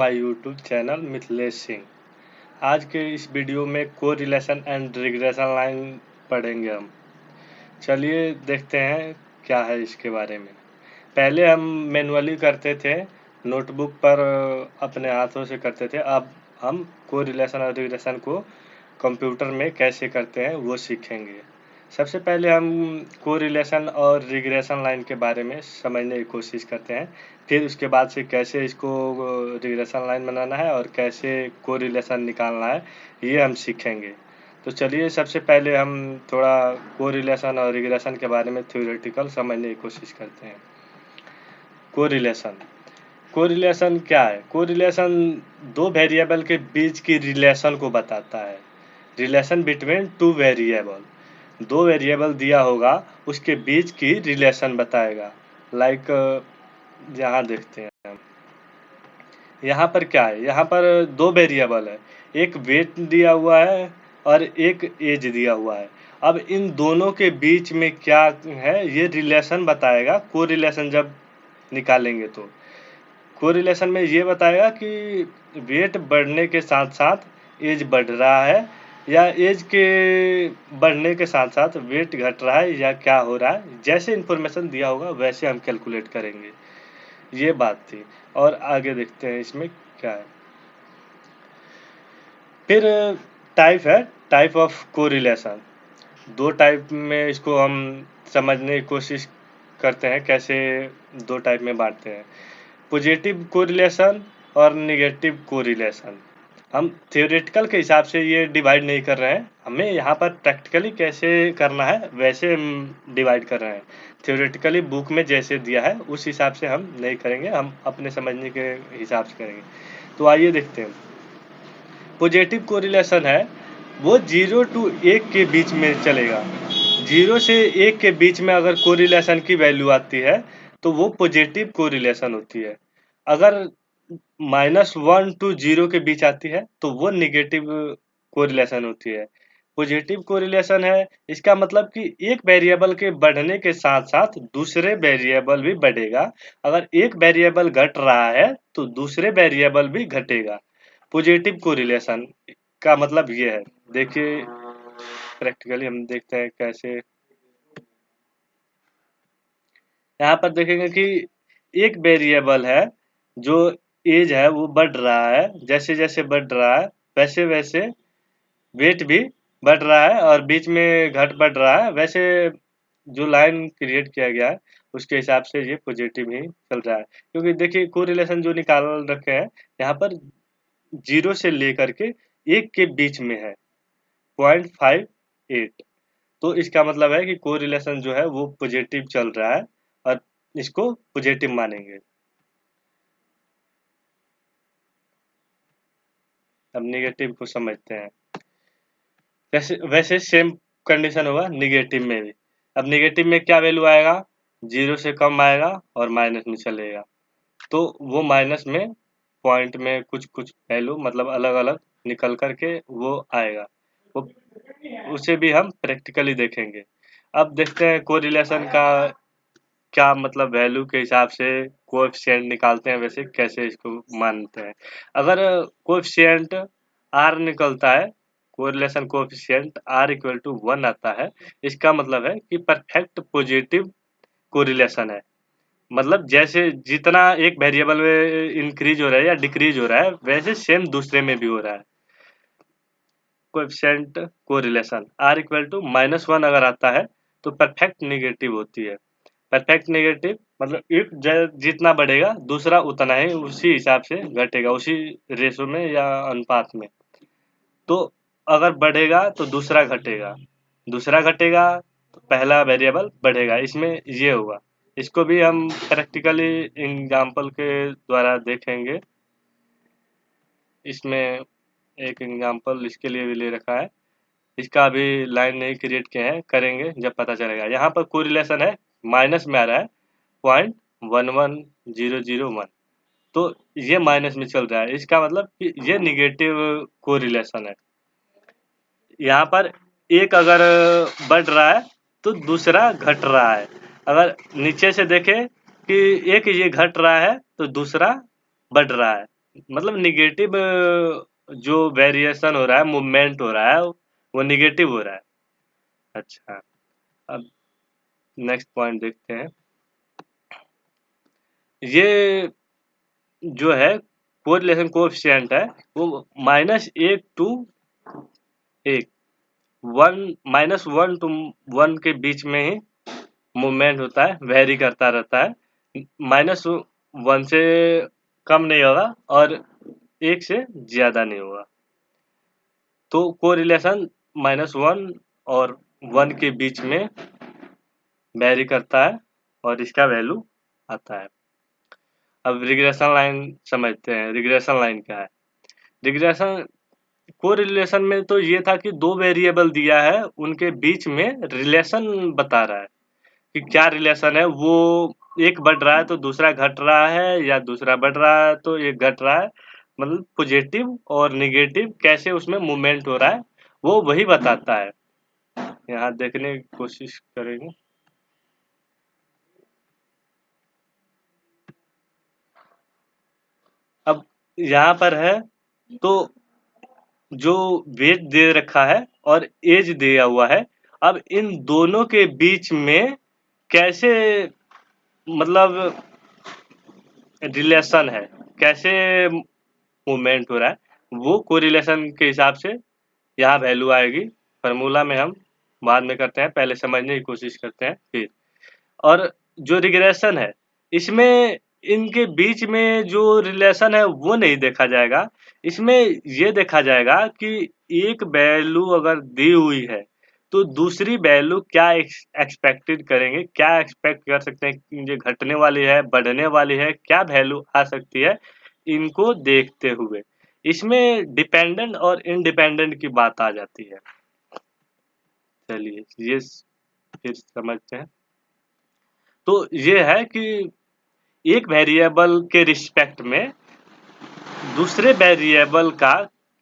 My YouTube channel Mithilesh Singh. आज के इस वीडियो में कोरिलेशन एंड रिग्रेशन लाइन पढ़ेंगे हम। चलिए देखते हैं क्या है इसके बारे में। पहले हम मैनुअली करते थे, नोटबुक पर अपने हाथों से करते थे। अब हम कोरिलेशन और रिग्रेशन को कंप्यूटर में कैसे करते हैं वो सीखेंगे। सबसे पहले हम कोरिलेशन और रिग्रेशन लाइन के बारे में समझने की कोशिश करते हैं, फिर उसके बाद से कैसे इसको रिग्रेशन लाइन बनाना है और कैसे कोरिलेशन निकालना है ये हम सीखेंगे। तो चलिए सबसे पहले हम थोड़ा कोरिलेशन और रिग्रेशन के बारे में थ्योरेटिकल समझने की कोशिश करते हैं। कोरिलेशन क्या है? कोरिलेशन दो वेरिएबल के बीच की रिलेशन को बताता है। रिलेशन बिटवीन टू वेरिएबल, दो वेरिएबल दिया होगा उसके बीच की रिलेशन बताएगा। लाइक यहाँ देखते हैं हम, यहाँ पर क्या है, यहाँ पर दो वेरिएबल है, एक वेट दिया हुआ है और एक एज दिया हुआ है। अब इन दोनों के बीच में क्या है ये रिलेशन बताएगा। कोरिलेशन जब निकालेंगे तो कोरिलेशन में ये बताएगा कि वेट बढ़ने के साथ साथ एज बढ़ रहा है या एज के बढ़ने के साथ साथ वेट घट रहा है या क्या हो रहा है। जैसे इन्फॉर्मेशन दिया होगा वैसे हम कैलकुलेट करेंगे, ये बात थी। और आगे देखते हैं इसमें क्या है। फिर टाइप ऑफ कोरिलेशन। दो टाइप में इसको हम समझने की कोशिश करते हैं, कैसे दो टाइप में बांटते हैं, पॉजिटिव कोरिलेशन और नेगेटिव कोरिलेशन। हम थ्योरेटिकल के हिसाब से ये डिवाइड नहीं कर रहे हैं, हमें यहाँ पर प्रैक्टिकली कैसे करना है वैसे हम डिवाइड कर रहे हैं। थ्योरेटिकली बुक में जैसे दिया है उस हिसाब से हम नहीं करेंगे, हम अपने समझने के हिसाब से करेंगे। तो आइए देखते हैं। पॉजिटिव कोरिलेशन है वो 0 to 1 के बीच में चलेगा। 0 से 1 के बीच में अगर कोरिलेशन की वैल्यू आती है तो वो पॉजिटिव कोरिलेशन होती है। अगर -1 to 0 के बीच आती है तो वो नेगेटिव कोरिलेशन होती है। पॉजिटिव कोरिलेशन है, इसका मतलब कि एक वेरिएबल के बढ़ने के साथ साथ दूसरे वेरिएबल भी बढ़ेगा। अगर एक वेरिएबल घट रहा है तो दूसरे वेरिएबल भी घटेगा। पॉजिटिव कोरिलेशन का मतलब ये है। देखिए प्रैक्टिकली हम देखते हैं कैसे। यहाँ पर देखेंगे कि एक वेरिएबल है जो एज है वो बढ़ रहा है, जैसे जैसे बढ़ रहा है वैसे वैसे वेट भी बढ़ रहा है और बीच में घट बढ़ रहा है। वैसे जो लाइन क्रिएट किया गया है उसके हिसाब से ये पॉजिटिव ही चल रहा है, क्योंकि देखिए कोरिलेशन जो निकाल रखे हैं यहाँ पर 0 से लेकर के 1 के बीच में है 0.58। तो इसका मतलब है कि कोरिलेशन जो है वो पॉजिटिव चल रहा है और इसको पॉजिटिव मानेंगे। अब नेगेटिव को समझते हैं। वैसे सेम कंडीशन होगा नेगेटिव में भी। अब नेगेटिव में क्या वैल्यू आएगा, 0 से कम आएगा और माइनस में चलेगा। तो वो माइनस में पॉइंट में कुछ कुछ वैल्यू मतलब अलग अलग निकल करके वो आएगा, वो उसे भी हम प्रैक्टिकली देखेंगे। अब देखते हैं कोरिलेशन का क्या मतलब वैल्यू के हिसाब से कोएफिशिएंट निकालते हैं, वैसे कैसे इसको मानते हैं। अगर कोएफिशिएंट r निकलता है, correlation coefficient r equal to 1 आता है, इसका मतलब है कि परफेक्ट पॉजिटिव कोरिलेशन है। मतलब जैसे जितना एक वेरिएबल में इंक्रीज हो रहा है या डिक्रीज हो रहा है वैसे सेम दूसरे में भी हो रहा है। Coefficient correlation r equal to -1 अगर आता है तो परफेक्ट नेगेटिव होती है। परफेक्ट नेगेटिव मतलब एक जितना बढ़ेगा दूसरा उतना ही उसी हिसाब से घटेगा, उसी रेशो में या अनुपात में। तो अगर बढ़ेगा तो दूसरा घटेगा, दूसरा घटेगा तो पहला वेरिएबल बढ़ेगा, इसमें ये होगा। इसको भी हम प्रैक्टिकली एग्जांपल के द्वारा देखेंगे। इसमें एक एग्जांपल इसके लिए भी ले रखा है, इसका अभी लाइन नहीं क्रिएट किए हैं, करेंगे जब पता चलेगा। यहाँ पर कोरिलेशन है, माइनस में आ रहा है 0.11001, तो ये माइनस में चल रहा है, इसका मतलब कि ये निगेटिव कोरिलेशन है। यहाँ पर एक अगर बढ़ रहा है तो दूसरा घट रहा है। अगर नीचे से देखें कि एक ये घट रहा है तो दूसरा बढ़ रहा है, मतलब निगेटिव जो वेरिएशन हो रहा है, मूवमेंट हो रहा है, वो निगेटिव हो रहा है। अच्छा, अब नेक्स्ट पॉइंट देखते हैं। ये जो है कोरिलेशन कोएफिशिएंट है, वो -1 to 1, 1 के बीच में ही मूवमेंट होता है, वेरी करता रहता है। -1 से कम नहीं होगा और 1 से ज्यादा नहीं होगा। तो कोरिलेशन -1 और 1 के बीच में वेरी करता है और इसका वैल्यू आता है। अब रिग्रेशन लाइन समझते हैं। रिग्रेशन लाइन क्या है? रिग्रेशन कोरिलेशन में तो ये था कि दो वेरिएबल दिया है, उनके बीच में रिलेशन बता रहा है कि क्या रिलेशन है। वो एक बढ़ रहा है तो दूसरा घट रहा है, या दूसरा बढ़ रहा है तो एक घट रहा है। मतलब पॉजिटिव और निगेटिव कैसे उसमें मूवमेंट हो रहा है, वो वही बताता है। यहाँ देखने की कोशिश करेंगे। अब यहाँ पर है तो जो वेट दे रखा है और एज दिया हुआ है। अब इन दोनों के बीच में कैसे, मतलब रिलेशन है, कैसे मूवमेंट हो रहा है, वो कोरिलेशन के हिसाब से यहाँ वैल्यू आएगी। फार्मूला में हम बाद में करते हैं, पहले समझने की कोशिश करते हैं फिर। और जो रिग्रेशन है, इसमें इनके बीच में जो रिलेशन है वो नहीं देखा जाएगा। इसमें ये देखा जाएगा कि एक वैल्यू अगर दी हुई है तो दूसरी वैल्यू क्या एक्सपेक्टेड करेंगे, क्या एक्सपेक्ट कर सकते हैं कि ये घटने वाली है, बढ़ने वाली है, क्या वैल्यू आ सकती है, इनको देखते हुए इसमें डिपेंडेंट और इंडिपेंडेंट की बात आ जाती है। चलिए ये फिर समझते हैं। तो ये है कि एक वेरिएबल के रिस्पेक्ट में दूसरे वेरिएबल का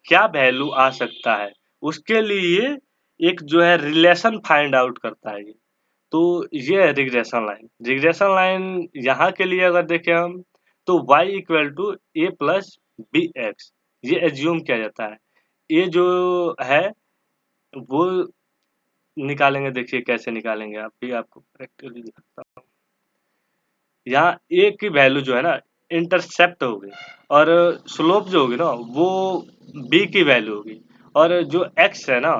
क्या वैल्यू आ सकता है, उसके लिए एक जो है रिलेशन फाइंड आउट करता है ये। तो ये है रिग्रेशन लाइन। रिग्रेशन लाइन यहाँ के लिए अगर देखें हम, तो y equal to A plus B X, ये एज्यूम किया जाता है। ये जो है वो निकालेंगे, देखिए कैसे निकालेंगे, आप भी आपको प्रैक्टिकली दिखाता हूँ। यहाँ ए की वैल्यू जो है ना, इंटरसेप्ट होगी, और स्लोप जो होगी ना वो बी की वैल्यू होगी। और जो एक्स है ना,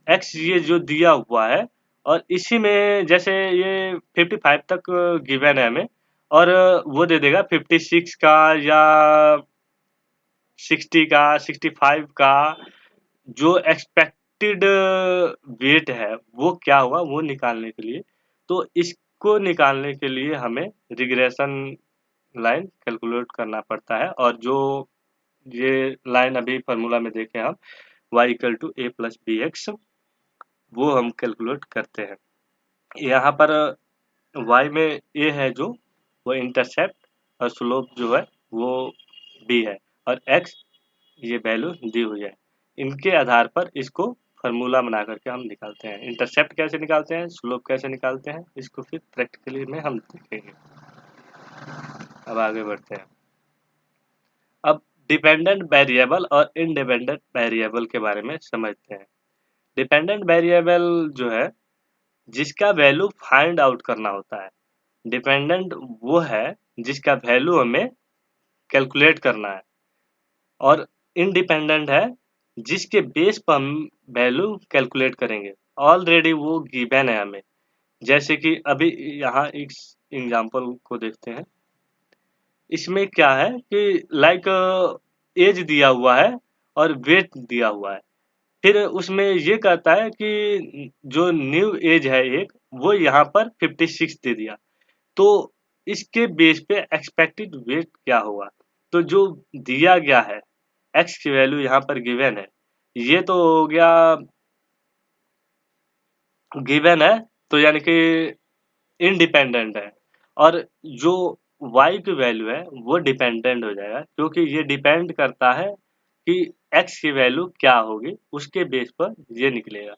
एक्स ये जो दिया हुआ है, और इसी में जैसे ये 55 तक गिवन है हमें, और वो दे देगा 56 का या 60 का, 65 का। जो एक्सपेक्टेड वेट है वो क्या हुआ, वो निकालने के लिए, तो इसको निकालने के लिए हमें रिग्रेशन लाइन कैलकुलेट करना पड़ता है। और जो ये लाइन अभी फार्मूला में देखे हम, y equal to A plus B X, वो हम कैलकुलेट करते हैं। यहाँ पर y में a है जो, वो इंटरसेप्ट, और स्लोप जो है वो b है, और x ये वैल्यू दी हुई है। इनके आधार पर इसको फार्मूला बना करके हम निकालते हैं। इंटरसेप्ट कैसे निकालते हैं, स्लोप कैसे निकालते हैं, इसको फिर प्रैक्टिकली में हम देखेंगे। अब आगे बढ़ते हैं। अब डिपेंडेंट वेरिएबल और इंडिपेंडेंट वेरिएबल के बारे में समझते हैं। डिपेंडेंट वेरिएबल जो है, जिसका वैल्यू फाइंड आउट करना होता है। डिपेंडेंट वो है जिसका वैल्यू हमें कैलकुलेट करना है, और इंडिपेंडेंट है जिसके बेस पर हम वैल्यू कैलकुलेट करेंगे। ऑलरेडी वो गिवन है हमें। जैसे कि अभी यहाँ एक एग्जांपल को देखते हैं। इसमें क्या है कि लाइक एज दिया हुआ है और वेट दिया हुआ है। फिर उसमें ये कहता है कि जो न्यू एज है एक, वो यहाँ पर 56 दे दिया, तो इसके बेस पे एक्सपेक्टेड वेट क्या होगा। तो जो दिया गया है, एक्स की वैल्यू यहाँ पर गिवन है, ये तो हो गया गिवन है, तो यानी कि इंडिपेंडेंट है। और जो y की वैल्यू है वो डिपेंडेंट हो जाएगा, क्योंकि ये डिपेंड करता है कि x की वैल्यू क्या होगी, उसके बेस पर ये निकलेगा।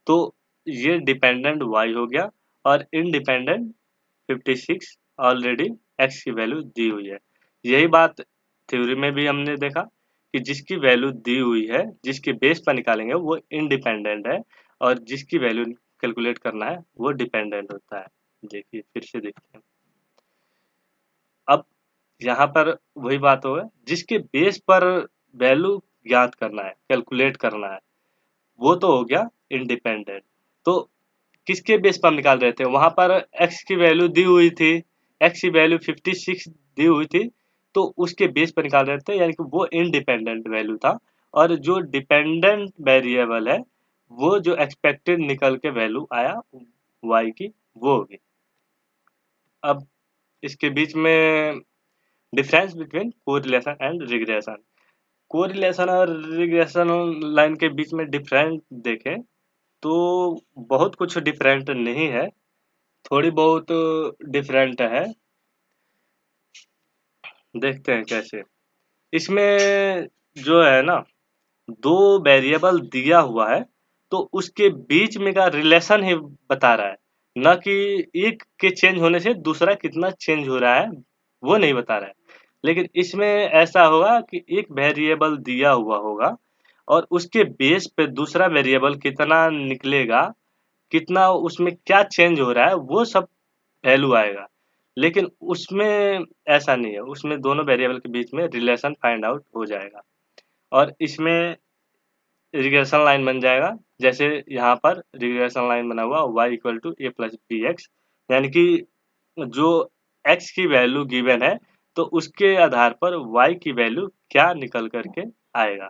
तो ये डिपेंडेंट y हो गया, और इंडिपेंडेंट 56 ऑलरेडी x की वैल्यू दी हुई है। यही बात थ्योरी में भी हमने देखा कि जिसकी वैल्यू दी हुई है, जिसके बेस पर निकालेंगे वो इंडिपेंडेंट है, और जिसकी वैल्यू कैलकुलेट करना है वो डिपेंडेंट होता है। देखिए फिर से देखते हैं। अब यहाँ पर वही बात होगा, जिसके बेस पर वैल्यू ज्ञात करना है, कैलकुलेट करना है, वो तो हो गया इंडिपेंडेंट। तो किसके बेस पर हम निकाल रहे थे, वहां पर x की वैल्यू दी हुई थी, x की वैल्यू 56 दी हुई थी, तो उसके बेस पर निकाल रहे थे, यानी कि वो इंडिपेंडेंट वैल्यू था। और जो डिपेंडेंट वेरिएबल है, वो जो एक्सपेक्टेड निकल के वैल्यू आया y की, वो होगी। अब इसके बीच में difference between correlation and regression. Correlation और रिग्रेशन लाइन के बीच में डिफरेंस देखें तो बहुत कुछ डिफरेंट नहीं है, थोड़ी बहुत डिफरेंट है। देखते हैं कैसे। इसमें जो है ना, दो वेरिएबल दिया हुआ है, तो उसके बीच में का रिलेशन ही बता रहा है, न कि एक के चेंज होने से दूसरा कितना चेंज हो रहा है, वो नहीं बता रहा है। लेकिन इसमें ऐसा होगा कि एक वेरिएबल दिया हुआ होगा, और उसके बेस पे दूसरा वेरिएबल कितना निकलेगा, कितना उसमें क्या चेंज हो रहा है, वो सब वैल्यू आएगा। लेकिन उसमें ऐसा नहीं है, उसमें दोनों वेरिएबल के बीच में रिलेशन फाइंड आउट हो जाएगा। और इसमें रिग्रेशन लाइन बन जाएगा, जैसे यहाँ पर रिग्रेशन लाइन बना हुआ y equal to A plus B X, यानी कि जो x की वैल्यू गिवन है, तो उसके आधार पर y की वैल्यू क्या निकल करके आएगा।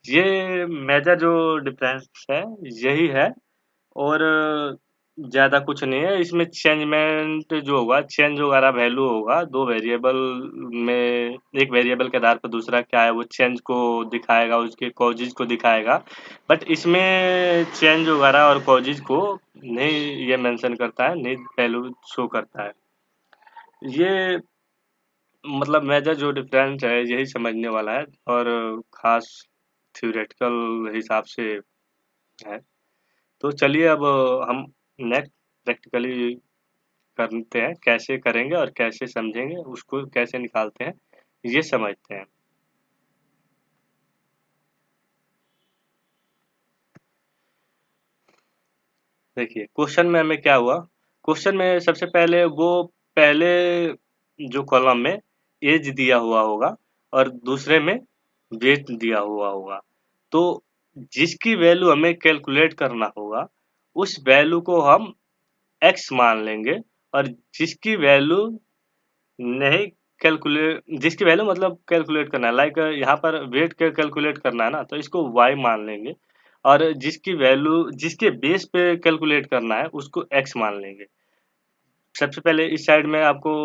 ये मेजर जो डिफरेंस है यही है, और ज़्यादा कुछ नहीं है। इसमें चेंजमेंट जो होगा, चेंज वगैरह वैल्यू होगा, दो वेरिएबल में एक वेरिएबल के आधार पर दूसरा क्या है वो चेंज को दिखाएगा, उसके कॉजेज को दिखाएगा। बट इसमें चेंज वगैरह और कॉजेज को नहीं ये मेंशन करता है, नहीं वैल्यू शो करता है। ये मतलब मेजर जो डिफरेंस है यही समझने वाला है, और खास थ्योरेटिकल हिसाब से है। तो चलिए अब हम नेक्स्ट प्रैक्टिकली करते हैं, कैसे करेंगे और कैसे समझेंगे, उसको कैसे निकालते हैं, ये समझते हैं। देखिए क्वेश्चन में हमें क्या हुआ, क्वेश्चन में सबसे पहले वो पहले जो कॉलम में एज दिया हुआ होगा, और दूसरे में वेट दिया हुआ होगा। तो जिसकी वैल्यू हमें कैलकुलेट करना होगा, उस वैल्यू को हम एक्स मान लेंगे, और जिसकी वैल्यू नहीं कैलकुलेट, जिसकी वैल्यू मतलब कैलकुलेट करना है, लाइक यहाँ पर वेट के कैलकुलेट करना है ना, तो इसको y मान लेंगे। और जिसकी वैल्यू जिसके बेस पे कैलकुलेट करना है उसको x मान लेंगे। सबसे पहले इस साइड में आपको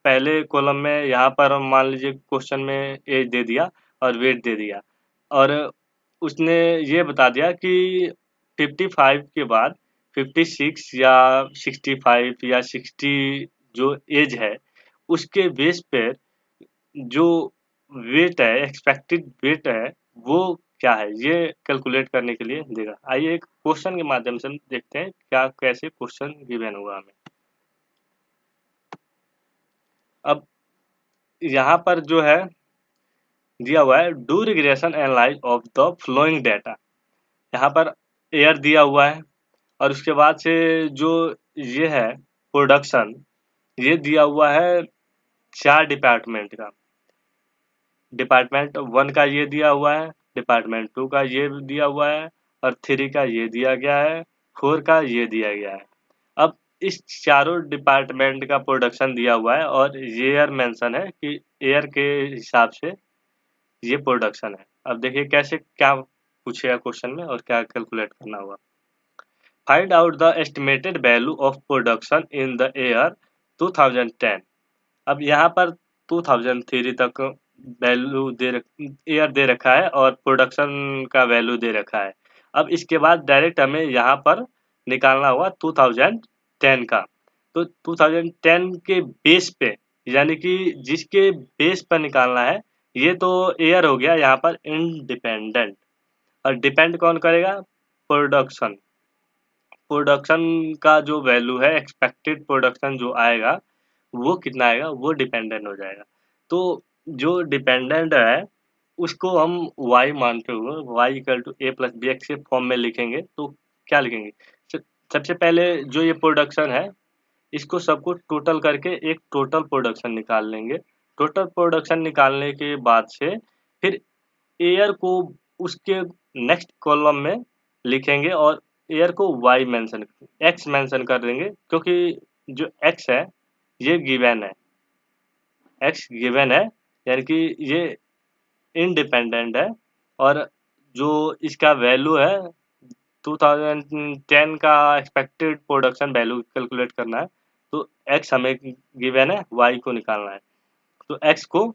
पहले कॉलम में यहाँ पर मान लीजिए क्वेश्चन में एज दे दिया और वेट दे दिया, और उसने ये बता दिया कि 55 के बाद 56 या 65 या 60 जो एज है, उसके बेस पे जो वेट है, एक्सपेक्टेड वेट है, वो क्या है, ये कैलकुलेट करने के लिए देगा। आइए एक क्वेश्चन के माध्यम से हम देखते हैं क्या कैसे क्वेश्चन गिवन होगा हमें। अब यहाँ पर जो है दिया हुआ है, do regression analyse of the flowing data. यहाँ पर एयर दिया हुआ है, और उसके बाद से जो ये है प्रोडक्शन, ये दिया हुआ है चार डिपार्टमेंट का। डिपार्टमेंट वन का ये दिया हुआ है, डिपार्टमेंट टू का ये दिया हुआ है, और थ्री का ये दिया गया है, फोर का ये दिया गया है। अब इस चारों डिपार्टमेंट का प्रोडक्शन दिया हुआ है, और एयर मेंशन है कि एयर के हिसाब से ये प्रोडक्शन है। अब देखिए कैसे क्या पूछेगा क्वेश्चन में और क्या कैलकुलेट करना होगा। Find out the estimated value of production in the year 2010। अब यहाँ पर 2003 तक वैल्यू ईयर दे रखा है, और प्रोडक्शन का वैल्यू दे रखा है। अब इसके बाद डायरेक्ट हमें यहाँ पर निकालना होगा 2010 का। तो 2010 के बेस पे, यानी कि जिसके बेस पर निकालना है, ये तो ईयर हो गया यहाँ पर इंडिपेंडेंट, और डिपेंड कौन करेगा, प्रोडक्शन। प्रोडक्शन का जो वैल्यू है, एक्सपेक्टेड प्रोडक्शन जो आएगा वो कितना आएगा, वो डिपेंडेंट हो जाएगा। तो जो डिपेंडेंट है उसको हम y मानते हुए y equal to a plus B X के फॉर्म में लिखेंगे तो क्या लिखेंगे? स सबसे पहले जो ये प्रोडक्शन है इसको सबको टोटल करके एक टोटल प्रोडक्शन निकाल लेंगे। टोटल प्रोडक्शन निकालने के बाद से फिर एयर को उसके नेक्स्ट कॉलम में लिखेंगे और एयर को x मेंशन कर देंगे क्योंकि जो x है ये गिवन है। x गिवन है यानी कि ये इंडिपेंडेंट है और जो इसका वैल्यू है 2010 का एक्सपेक्टेड प्रोडक्शन वैल्यू कैलकुलेट करना है तो x हमें गिवन है y को निकालना है तो x को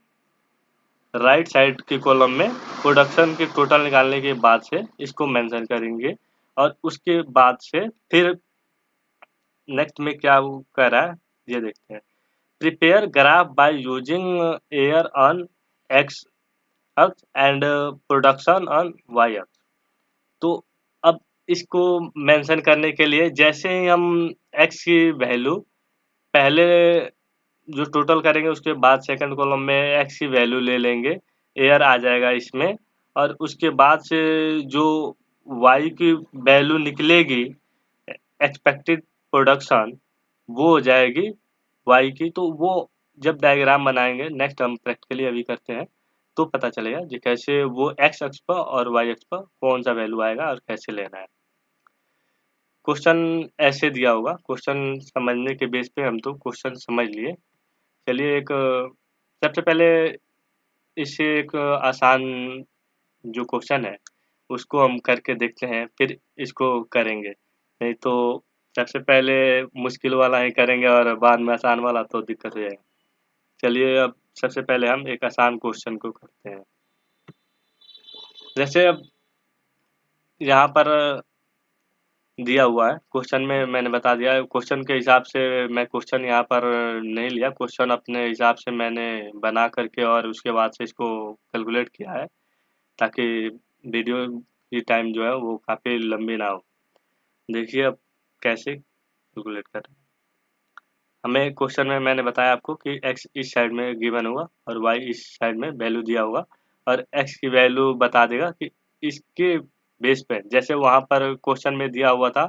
राइट साइड के कॉलम में प्रोडक्शन के टोटल निकालने के बाद से इसको मेंशन करेंगे और उसके बाद से फिर नेक्स्ट में क्या वो कर रहा है ये देखते हैं। Prepare graph by using air on x अक्ष एंड प्रोडक्शन ऑन y अक्ष। तो अब इसको मेंशन करने के लिए जैसे ही हम x की वैल्यू पहले जो टोटल करेंगे उसके बाद सेकंड कॉलम में x की वैल्यू ले लेंगे एयर आ जाएगा इसमें और उसके बाद से जो y की वैल्यू निकलेगी एक्सपेक्टेड प्रोडक्शन वो हो जाएगी y की तो वो जब डायग्राम बनाएंगे नेक्स्ट हम प्रैक्टिकली अभी करते हैं तो पता चलेगा कि कैसे वो x अक्ष पर और y अक्ष पर कौन सा वैल्यू आएगा और कैसे लेना है। क्वेश्चन ऐसे दिया होगा क्वेश्चन समझने के बेस पे हम तो क्वेश्चन समझ लिए। चलिए एक सबसे पहले इससे एक आसान जो क्वेश्चन है उसको हम करके देखते हैं फिर इसको करेंगे नहीं तो सबसे पहले मुश्किल वाला ही करेंगे और बाद में आसान वाला तो दिक्कत हो जाएगा। चलिए अब सबसे पहले हम एक आसान क्वेश्चन को करते हैं। जैसे अब यहाँ पर दिया हुआ है क्वेश्चन में मैंने बता दिया क्वेश्चन के हिसाब से मैं क्वेश्चन यहाँ पर नहीं लिया क्वेश्चन अपने हिसाब से मैंने बना करके और उसके बाद से इसको कैलकुलेट किया है ताकि वीडियो की टाइम जो है वो काफ़ी लंबी ना हो। देखिए अब कैसे कैलकुलेट करें। हमें क्वेश्चन में मैंने बताया आपको कि x इस साइड में गिवन होगा और y इस साइड में वैल्यू दिया होगा और x की वैल्यू बता देगा कि इसके बेस पे जैसे वहाँ पर क्वेश्चन में दिया हुआ था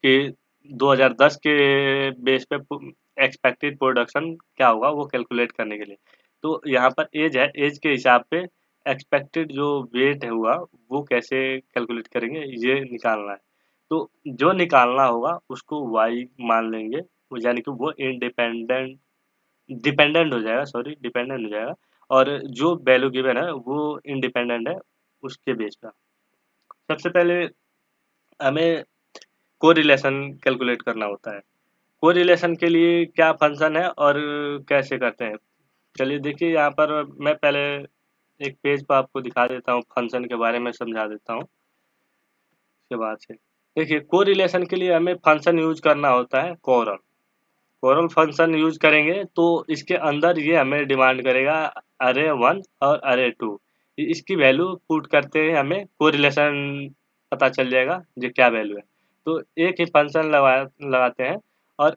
कि 2010 के बेस पे एक्सपेक्टेड प्रोडक्शन क्या होगा वो कैलकुलेट करने के लिए। तो यहाँ पर एज है एज के हिसाब पे एक्सपेक्टेड जो वेट है हुआ वो कैसे कैलकुलेट करेंगे ये निकालना है। तो जो निकालना होगा उसको y मान लेंगे वो यानी कि वो इंडिपेंडेंट डिपेंडेंट हो जाएगा सॉरी डिपेंडेंट हो जाएगा और जो वैल्यू गिवन है वो इंडिपेंडेंट है उसके बेस पर। सबसे पहले हमें कोरिलेशन कैलकुलेट करना होता है। कोरिलेशन के लिए क्या फंक्शन है और कैसे करते हैं। चलिए देखिए यहाँ पर मैं पहले एक पेज पर आपको दिखा देता हूँ फंक्शन के बारे में समझा देता हूँ उसके बाद से। देखिए कोरिलेशन के लिए हमें फंक्शन यूज करना होता है कोरल। कोरल फंक्शन यूज करेंगे तो इसके अंदर ये हमें डिमांड करेगा अरे 1 और अरे 2 इसकी वैल्यू पुट करते हैं हमें कोरिलेशन पता चल जाएगा ये क्या वैल्यू है। तो एक ही फंक्शन लगाते हैं और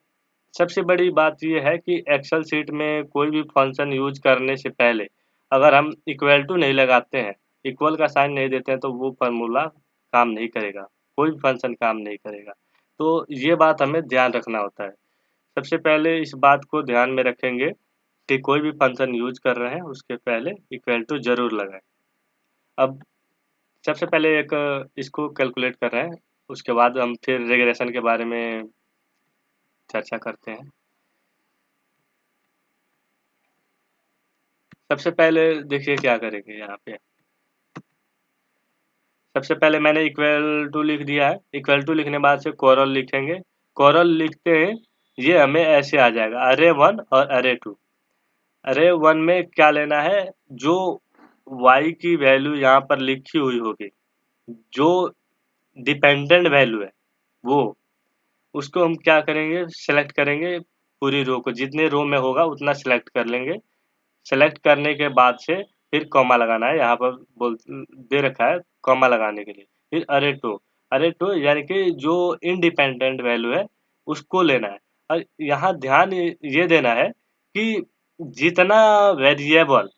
सबसे बड़ी बात ये है कि एक्सेल शीट में कोई भी फंक्शन यूज करने से पहले अगर हम इक्वल टू नहीं लगाते हैं इक्वल का साइन नहीं देते हैं तो वो फार्मूला काम नहीं करेगा कोई भी फंक्शन काम नहीं करेगा। तो ये बात हमें ध्यान रखना होता है। सबसे पहले इस बात को ध्यान में रखेंगे कि कोई भी फंक्शन यूज कर रहे हैं उसके पहले इक्वल टू जरूर लगाएं। अब सबसे पहले एक इसको कैलकुलेट कर रहे हैं उसके बाद हम फिर रिग्रेशन के बारे में चर्चा करते हैं। सबसे पहले देखिए क्या करेंगे यहाँ पे। सबसे पहले मैंने इक्वल टू लिख दिया है इक्वल टू लिखने बाद से कोरल लिखेंगे। कोरल लिखते हैं ये हमें ऐसे आ जाएगा अरे 1 और अरे 2। अरे 1 में क्या लेना है जो y की वैल्यू यहाँ पर लिखी हुई होगी जो डिपेंडेंट वैल्यू है वो उसको हम क्या करेंगे सेलेक्ट करेंगे पूरी रो को जितने रो में होगा उतना सेलेक्ट कर लेंगे। सेलेक्ट करने के बाद से फिर कॉमा लगाना है यहाँ पर बोल दे रखा है कॉमा लगाने के लिए। फिर अरे टू यानी कि जो इंडिपेंडेंट वैल्यू है उसको लेना है और यहाँ ध्यान ये देना है कि जितना वेरिएबल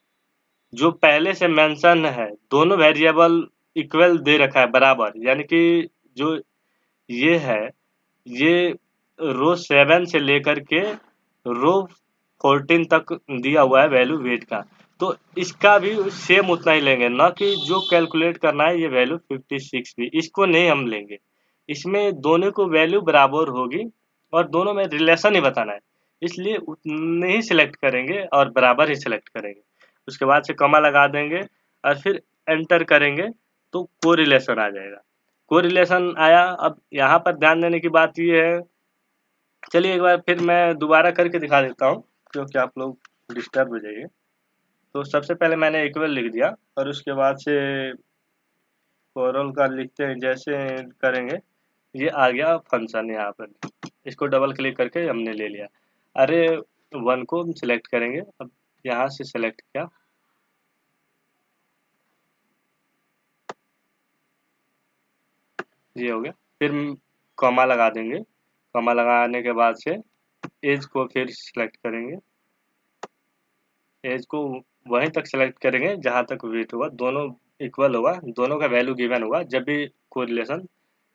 जो पहले से मेंशन है दोनों वेरिएबल इक्वल दे रखा है बराबर, यानी कि जो ये है, ये रो 7 से लेकर के रो 14 तक दिया हुआ है वैल्यू वेट का। तो इसका भी सेम उतना ही लेंगे, ना कि जो कैलकुलेट करना है ये वैल्यू 56 भी, इसको नहीं हम लेंगे। इसमें दोनों को वैल्यू बराबर होगी और दोनों में रिलेशन ही बताना है, इसलिए उतने ही सिलेक्ट करेंगे और बराबर ही सिलेक्ट करेंगे। उसके बाद से कॉमा लगा देंगे और फिर एंटर करेंगे तो कोरिलेशन आ जाएगा। कोरिलेशन आया। अब यहाँ पर ध्यान देने की बात ये है, चलिए एक बार फिर मैं दोबारा करके दिखा देता हूँ क्योंकि आप लोग डिस्टर्ब हो जाइए। तो सबसे पहले मैंने इक्वल लिख दिया और उसके बाद से कोरल का लिखते हैं, जैसे करेंगे ये आ गया फंक्शन यहाँ पर। इसको डबल क्लिक करके हमने ले लिया। अरे 1 को हम सिलेक्ट करेंगे। अब यहाँ से सिलेक्ट किया, ये हो गया। फिर कॉमा लगा देंगे। कॉमा लगाने के बाद से एज को फिर सिलेक्ट करेंगे। एज को वहीं तक सेलेक्ट करेंगे जहां तक वेट होगा, दोनों इक्वल होगा, दोनों का वैल्यू गिवन होगा, जब भी कोरिलेशन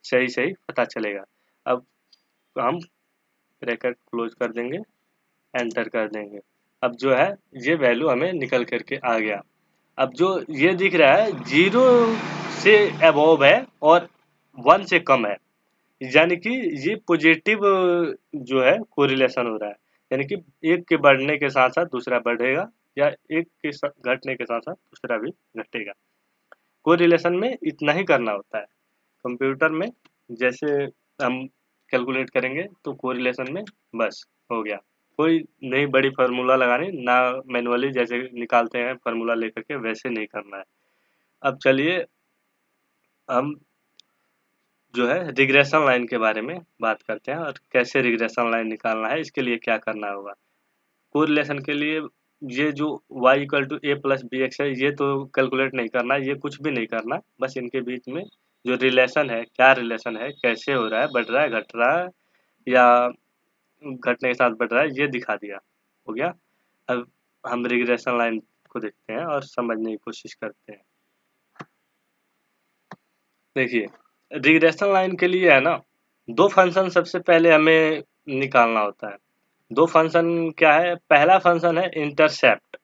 सही सही पता चलेगा। अब हम ब्रैकेट क्लोज कर देंगे, एंटर कर देंगे। अब जो है ये वैल्यू हमें निकल करके आ गया। अब जो ये दिख रहा है 0 से अबव है और 1 से कम है, यानी कि ये पॉजिटिव जो है कोरिलेशन हो रहा है, यानी कि एक के बढ़ने के साथ साथ दूसरा बढ़ेगा या एक के घटने के साथ साथ दूसरा भी घटेगा। कोरिलेशन में इतना ही करना होता है। कंप्यूटर में जैसे हम कैलकुलेट करेंगे तो कोरिलेशन में बस हो गया। कोई नई बड़ी फार्मूला लगानी ना, मैनुअली जैसे निकालते हैं फार्मूला लेकर के वैसे नहीं करना है। अब चलिए हम जो है रिग्रेशन लाइन के बारे में बात करते हैं और कैसे रिग्रेशन लाइन निकालना है, इसके लिए क्या करना होगा। कोरिलेशन के लिए ये जो y equal to A plus B X है, ये तो कैलकुलेट नहीं करना, ये कुछ भी नहीं करना। बस इनके बीच में जो रिलेशन है, क्या रिलेशन है, कैसे हो रहा है, बढ़ रहा है, घट रहा है या घटने के साथ बढ़ रहा है, ये दिखा दिया। हो गया। अब हम रिग्रेशन लाइन को देखते हैं और समझने की कोशिश करते हैं। देखिए रिग्रेशन लाइन के लिए है ना, दो फंक्शन सबसे पहले हमें निकालना होता है। दो फंक्शन क्या है, पहला फंक्शन है इंटरसेप्ट,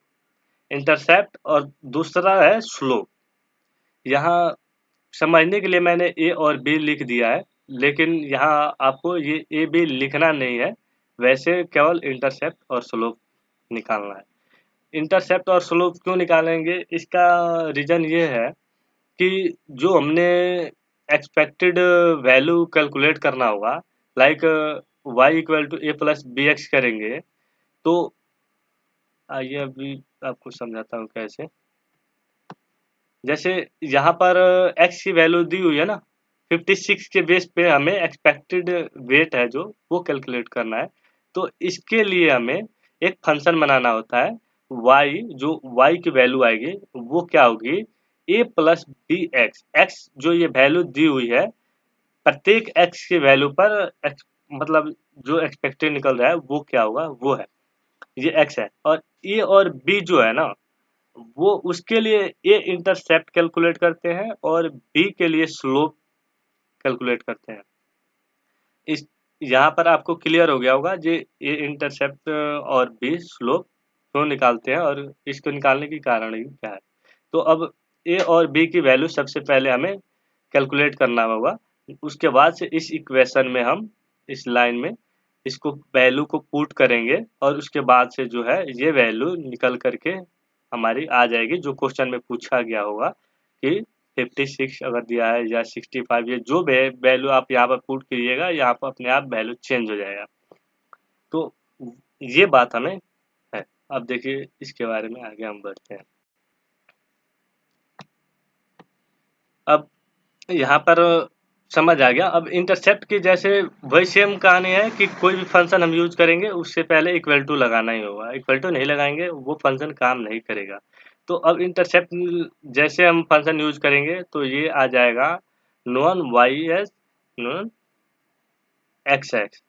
इंटरसेप्ट और दूसरा है स्लोप। यहाँ समझने के लिए मैंने ए और बी लिख दिया है, लेकिन यहाँ आपको ये ए बी लिखना नहीं है, वैसे केवल इंटरसेप्ट और स्लोप निकालना है। इंटरसेप्ट और स्लोप क्यों निकालेंगे, इसका रीजन ये है कि जो हमने एक्सपेक्टेड वैल्यू कैलकुलेट करना होगा, like y equal to A plus B X करेंगे, तो आइए अभी आपको समझाता हूँ कैसे। जैसे यहाँ पर x की वैल्यू दी हुई है ना, 56 के बेस पे हमें एक्सपेक्टेड वेट है जो वो कैलकुलेट करना है। तो इसके लिए हमें एक फंक्शन बनाना होता है y, जो y की वैल्यू आएगी वो क्या होगी, a plus B X. X जो ये वैल्यू दी हुई है, प्रत्येक x की वैल्यू पर मतलब जो एक्सपेक्टेड निकल रहा है वो क्या होगा, वो है, ये x है। और a और b जो है ना, वो उसके लिए ए इंटरसेप्ट कैलकुलेट करते हैं और बी के लिए स्लोप कैलकुलेट करते हैं। इस यहाँ पर आपको क्लियर हो गया होगा जे ए इंटरसेप्ट और बी स्लोप क्यों निकालते हैं और इसको निकालने की कारण ही क्या है। तो अब ए और बी की वैल्यू सबसे पहले हमें कैलकुलेट करना होगा। उसके बाद से इस इक्वेशन में हम इस लाइन में इसको वैल्यू को पुट करेंगे और उसके बाद से जो है ये वैल्यू निकल करके हमारी आ जाएगी, जो क्वेश्चन में पूछा गया होगा कि 56 अगर दिया है या 65, ये जो वैल्यू आप यहाँ पर पुट कीजिएगा, यहाँ पर अपने आप वैल्यू चेंज हो जाएगा। तो ये बात हमें है। अब देखिए इसके बारे में आगे हम बढ़ते हैं। अब यहाँ पर समझ आ गया। अब इंटरसेप्ट की जैसे वही सेम कहानी है कि कोई भी फंक्शन हम यूज करेंगे उससे पहले इक्वल टू लगाना ही होगा, इक्वल टू नहीं लगाएंगे वो फंक्शन काम नहीं करेगा। तो अब इंटरसेप्ट जैसे हम फंक्शन यूज करेंगे तो ये आ जाएगा known Y S known X X.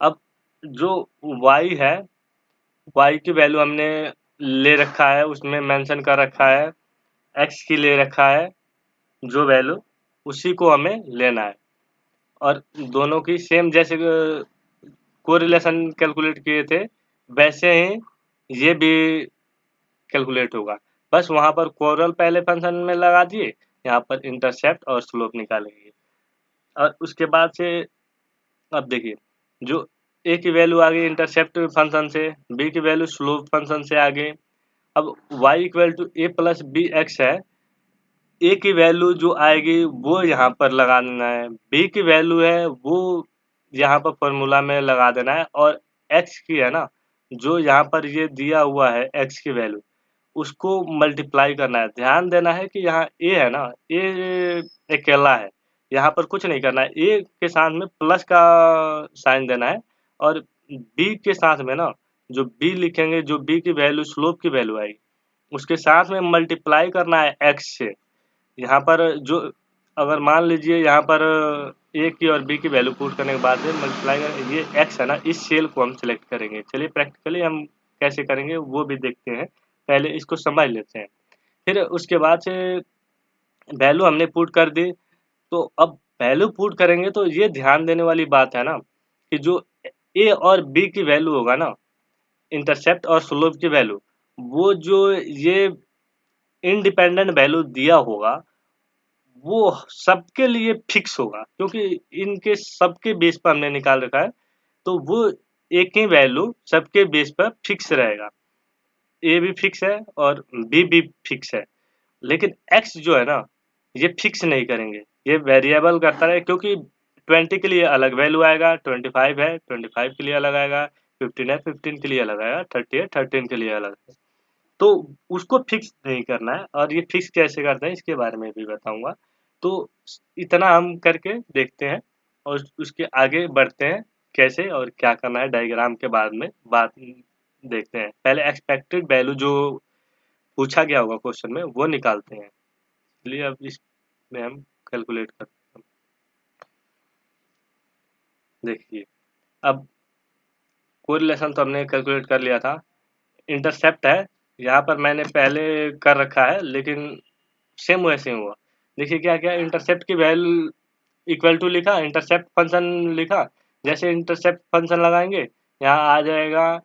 अब जो y है, y की वैल्यू हमने ले रखा है, उसमें मेंशन कर रखा है, एक्स की ले रखा है जो वैल्यू, उसी को हमें लेना है। और दोनों की सेम जैसे कोरिलेशन कैलकुलेट किए थे वैसे ही ये भी कैलकुलेट होगा। बस वहां पर कोरल पहले फंक्शन में लगा दिए, यहाँ पर इंटरसेप्ट और स्लोप निकालेंगे। और उसके बाद से अब देखिए, जो ए की वैल्यू आ गई इंटरसेप्ट फंक्शन से, बी की वैल्यू स्लोप फंक्शन से आ गई। अब y equal to A plus B X है, ए की वैल्यू जो आएगी वो यहाँ पर लगा देना है, बी की वैल्यू है वो यहाँ पर फॉर्मूला में लगा देना है, और एक्स की है ना, जो यहाँ पर ये दिया हुआ है एक्स की वैल्यू, उसको मल्टीप्लाई करना है। ध्यान देना है कि यहाँ ए है ना, ए अकेला है, यहाँ पर कुछ नहीं करना है, ए के साथ में प्लस का साइन देना है, और बी के साथ में ना जो बी लिखेंगे, जो बी की वैल्यू स्लोप की वैल्यू आएगी, उसके साथ में मल्टीप्लाई करना है एक्स से। यहाँ पर जो अगर मान लीजिए यहाँ पर ए की और बी की वैल्यू पुट करने के बाद में मल्टीप्लाई कर, ये एक्स है ना, इस सेल को हम सिलेक्ट करेंगे। चलिए प्रैक्टिकली हम कैसे करेंगे वो भी देखते हैं, पहले इसको समझ लेते हैं। फिर उसके बाद से वैल्यू हमने पुट कर दी, तो अब वैल्यू पुट करेंगे तो ये ध्यान देने वाली बात है ना कि जो ए और बी की वैल्यू होगा ना, इंटरसेप्ट और स्लोप की वैल्यू, वो जो ये इंडिपेंडेंट वैल्यू दिया होगा वो सबके लिए फिक्स होगा, क्योंकि इनके सबके बेस पर हमने निकाल रखा है, तो वो एक ही वैल्यू सबके बेस पर फिक्स रहेगा। ए भी फिक्स है और बी भी फिक्स है, लेकिन एक्स जो है ना, ये फिक्स नहीं करेंगे, ये वेरिएबल करता है, क्योंकि 20 के लिए अलग वैल्यू आएगा, 25 है 25 के लिए अलग आएगा, 15 है 15 के लिए अलग आएगा, 30 है 13 के लिए अलग है। तो उसको फिक्स नहीं करना है, और ये फिक्स कैसे करते हैं इसके बारे में भी बताऊंगा। तो इतना हम करके देखते हैं और उसके आगे बढ़ते हैं, कैसे और क्या करना है डायग्राम के बाद में बात देखते हैं। पहले एक्सपेक्टेड वैल्यू जो पूछा गया होगा क्वेश्चन में वो निकालते हैं। चलिए अब इसमें हम कैलकुलेट करते हैं। देखिए, अब कोरिलेशन तो हमने कैलकुलेट कर लिया था, इंटरसेप्ट है यहाँ पर मैंने पहले कर रखा है, लेकिन सेम वैसे ही हुआ। देखिए क्या क्या, इंटरसेप्ट की वैल्यू इक्वल टू लिखा, इंटरसेप्ट फंक्शन लिखा, जैसे इंटरसेप्ट फंक्शन लगाएंगे यहाँ आ जाएगा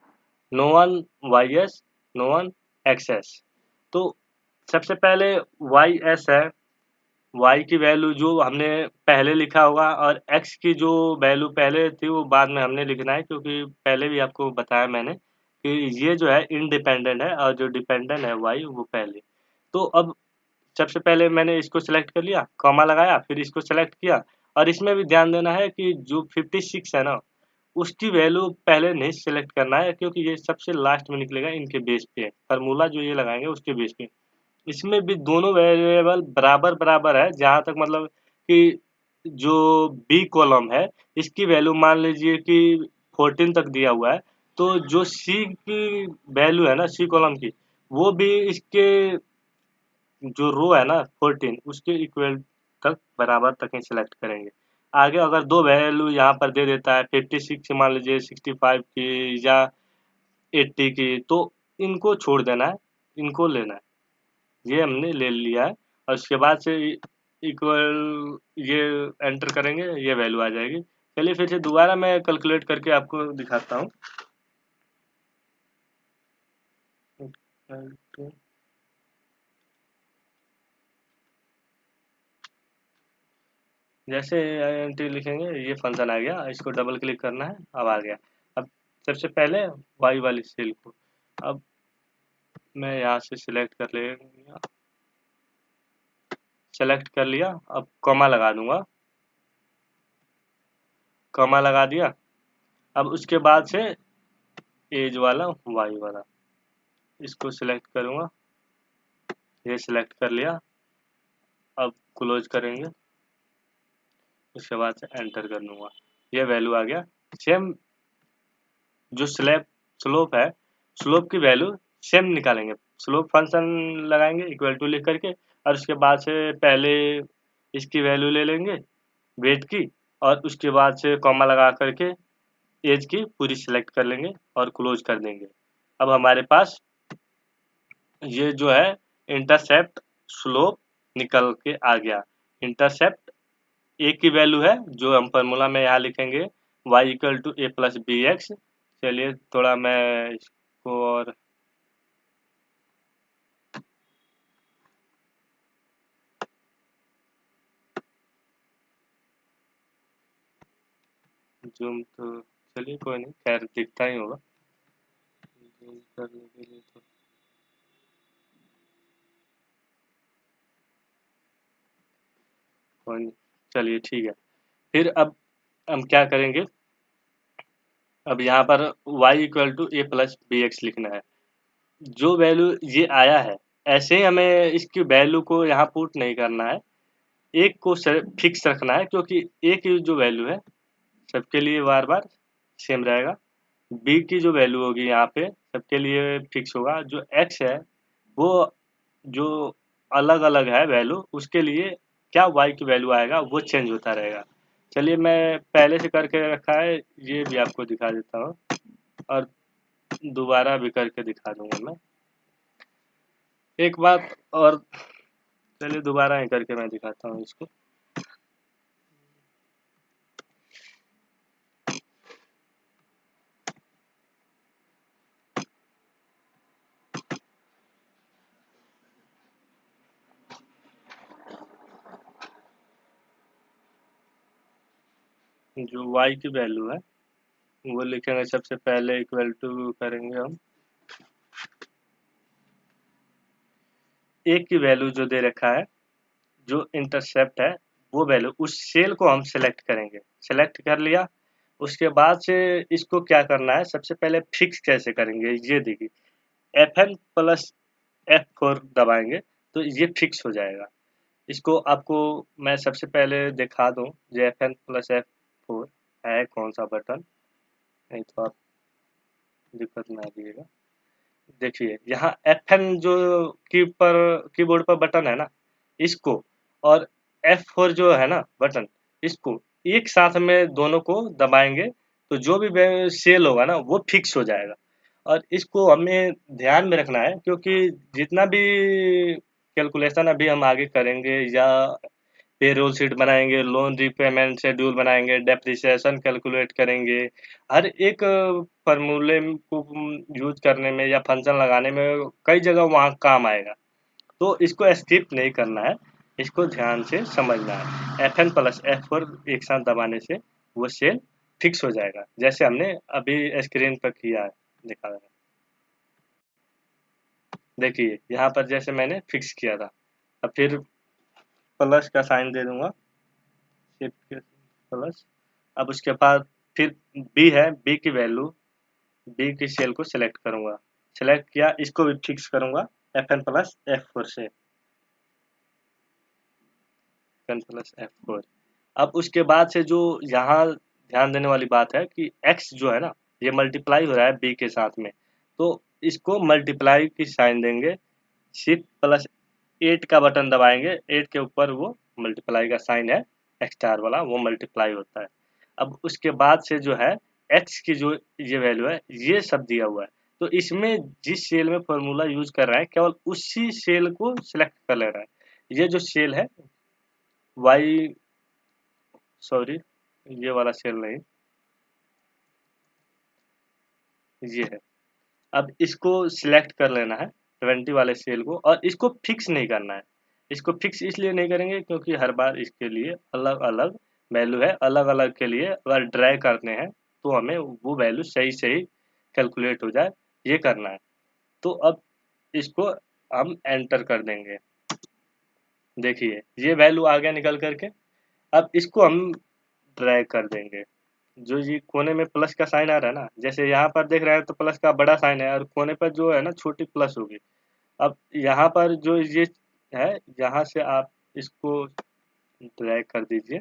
known Y S, known X S. तो सबसे पहले वाई एस है, वाई की वैल्यू जो हमने पहले लिखा होगा, और एक्स की जो वैल्यू पहले थी वो बाद में हमने लिखना है, क्योंकि पहले भी आपको बताया मैंने कि ये जो है इंडिपेंडेंट है और जो डिपेंडेंट है वाई वो पहले। तो अब सबसे पहले मैंने इसको सेलेक्ट कर लिया, कॉमा लगाया, फिर इसको सेलेक्ट किया। और इसमें भी ध्यान देना है कि जो 56 है ना, उसकी वैल्यू पहले नहीं सेलेक्ट करना है, क्योंकि ये सबसे लास्ट में निकलेगा इनके बेस पे, फार्मूला जो ये लगाएंगे उसके बेस पे। इसमें भी दोनों वेरिएबल बराबर बराबर है, जहां तक मतलब कि जो बी कॉलम है इसकी वैल्यू मान लीजिए कि 14 तक दिया हुआ है, तो जो सी की वैल्यू है ना, सी कॉलम की, वो भी इसके जो रो है ना 14 उसके इक्वल तक बराबर तक ही सिलेक्ट करेंगे। आगे अगर दो वैल्यू यहाँ पर दे देता है 56 मान लीजिए 65 की या 80 की, तो इनको छोड़ देना है, इनको लेना है। ये हमने ले लिया है, और उसके बाद से इक्वल ये एंटर करेंगे, ये वैल्यू आ जाएगी। चलिए फिर से दोबारा मैं कैलकुलेट करके आपको दिखाता हूँ। जैसे एंट्री लिखेंगे ये फंक्शन आ गया, इसको डबल क्लिक करना है, अब आ गया। अब सबसे पहले वाई वाली सेल को अब मैं यहाँ से सिलेक्ट कर लेंगे, सेलेक्ट कर लिया, अब कॉमा लगा दूंगा, कॉमा लगा दिया। अब उसके बाद से एज वाला वाई वाला इसको सिलेक्ट करूंगा, ये सिलेक्ट कर लिया, अब क्लोज करेंगे, उसके बाद से एंटर कर दूंगा, ये वैल्यू आ गया। सेम जो स्लोप है, स्लोप की वैल्यू सेम निकालेंगे, स्लोप फंक्शन लगाएंगे इक्वल टू लिख करके, और उसके बाद से पहले इसकी वैल्यू ले लेंगे वेट की, और उसके बाद से कॉमा लगा करके एज की पूरी सिलेक्ट कर लेंगे और क्लोज कर देंगे। अब हमारे पास ये जो है इंटरसेप्ट स्लोप निकल के आ गया। इंटरसेप्ट ए की वैल्यू है जो हम फार्मूला में यहाँ लिखेंगे y equal to A plus B X. चलिए थोड़ा मैं इसको और जूम तो चलिए कोई नहीं, खैर दिखता ही होगा। जूम करने के लिए तो कोई नहीं, चलिए ठीक है। फिर अब हम क्या करेंगे, अब यहाँ पर y equal to A plus B X लिखना है। जो वैल्यू ये आया है, ऐसे ही हमें इसकी वैल्यू को यहाँ पुट नहीं करना है, एक को फिक्स रखना है, क्योंकि ए की जो वैल्यू है सबके लिए बार बार सेम रहेगा। बी की जो वैल्यू होगी यहाँ पे सबके लिए फिक्स होगा। जो एक्स है वो जो अलग अलग है वैल्यू, उसके लिए क्या वाई की वैल्यू आएगा वो चेंज होता रहेगा। चलिए मैं पहले से करके रखा है, ये भी आपको दिखा देता हूँ और दोबारा भी करके दिखा दूंगा मैं। एक बात और, चलिए दोबारा ही करके मैं दिखाता हूँ इसको। जो y की वैल्यू है वो लिखेंगे सबसे पहले, इक्वल टू करेंगे हम a की वैल्यू जो दे रखा है, जो इंटरसेप्ट है वो वैल्यू, उस सेल को हम सेलेक्ट करेंगे। सेलेक्ट कर लिया, उसके बाद से इसको क्या करना है, सबसे पहले फिक्स कैसे करेंगे ये देखिए। Fn प्लस F4 दबाएंगे तो ये फिक्स हो जाएगा। इसको आपको मैं सबसे पहले दिखा दूं, जो Fn प्लस F4 है कौन सा बटन, नहीं तो आप दिक्कत ना दिएगा। देखिए यहाँ Fn जो कीबोर्ड पर बटन है ना, इसको, और F4 जो है ना बटन, इसको एक साथ में दोनों को दबाएंगे तो जो भी सेल होगा ना वो फिक्स हो जाएगा। और इसको हमें ध्यान में रखना है, क्योंकि जितना भी कैलकुलेशन अभी हम आगे करेंगे, या पेरोल शीट बनाएंगे, लोन रीपेमेंट शेड्यूल बनाएंगे, डेप्रिसिएशन कैलकुलेट करेंगे, हर एक फॉर्मूले को यूज करने में या फंक्शन लगाने में कई जगह वहाँ काम आएगा। तो इसको स्किप नहीं करना है, इसको ध्यान से समझना है। Fn प्लस F4 एक साथ दबाने से वो सेल फिक्स हो जाएगा, जैसे हमने अभी स्क्रीन पर किया है, दिखा रहा है। देखिए यहाँ पर जैसे मैंने फिक्स किया था, अब फिर प्लस का साइन दे दूंगा, शिफ्ट के प्लस। अब उसके बाद फिर बी है, बी की वैल्यू, बी की सेल को सिलेक्ट करूंगा। सिलेक्ट किया, इसको भी फिक्स करूंगा Fn प्लस F4 से, Fn प्लस F4। अब उसके बाद से जो यहाँ ध्यान देने वाली बात है कि x जो है ना, ये मल्टीप्लाई हो रहा है b के साथ में, तो इसको मल्टीप्लाई की साइन देंगे। शिफ्ट प्लस 8 का बटन दबाएंगे, 8 के ऊपर वो मल्टीप्लाई का साइन है, एक्स स्टार वाला, वो मल्टीप्लाई होता है। अब उसके बाद से जो है x की जो ये वैल्यू है, ये सब दिया हुआ है। तो इसमें जिस सेल में फॉर्मूला यूज कर रहा है, केवल उसी सेल को सिलेक्ट कर ले रहा है। ये जो सेल है y, सॉरी ये वाला सेल नहीं, ये है। अब इसको सिलेक्ट कर लेना है 20 वाले सेल को, और इसको फिक्स नहीं करना है। इसको फिक्स इसलिए नहीं करेंगे क्योंकि हर बार इसके लिए अलग अलग वैल्यू है, अलग अलग के लिए अगर ड्रैग करते हैं तो हमें वो वैल्यू सही सही कैलकुलेट हो जाए, ये करना है। तो अब इसको हम एंटर कर देंगे। देखिए ये वैल्यू आ गया निकल करके। अब इसको हम ड्रैग कर देंगे। जो ये कोने में प्लस का साइन आ रहा है ना, जैसे यहाँ पर देख रहे हैं तो प्लस का बड़ा साइन है, और कोने पर जो है ना छोटी प्लस होगी। अब यहाँ पर जो ये है, यहाँ से आप इसको ड्रैग कर दीजिए।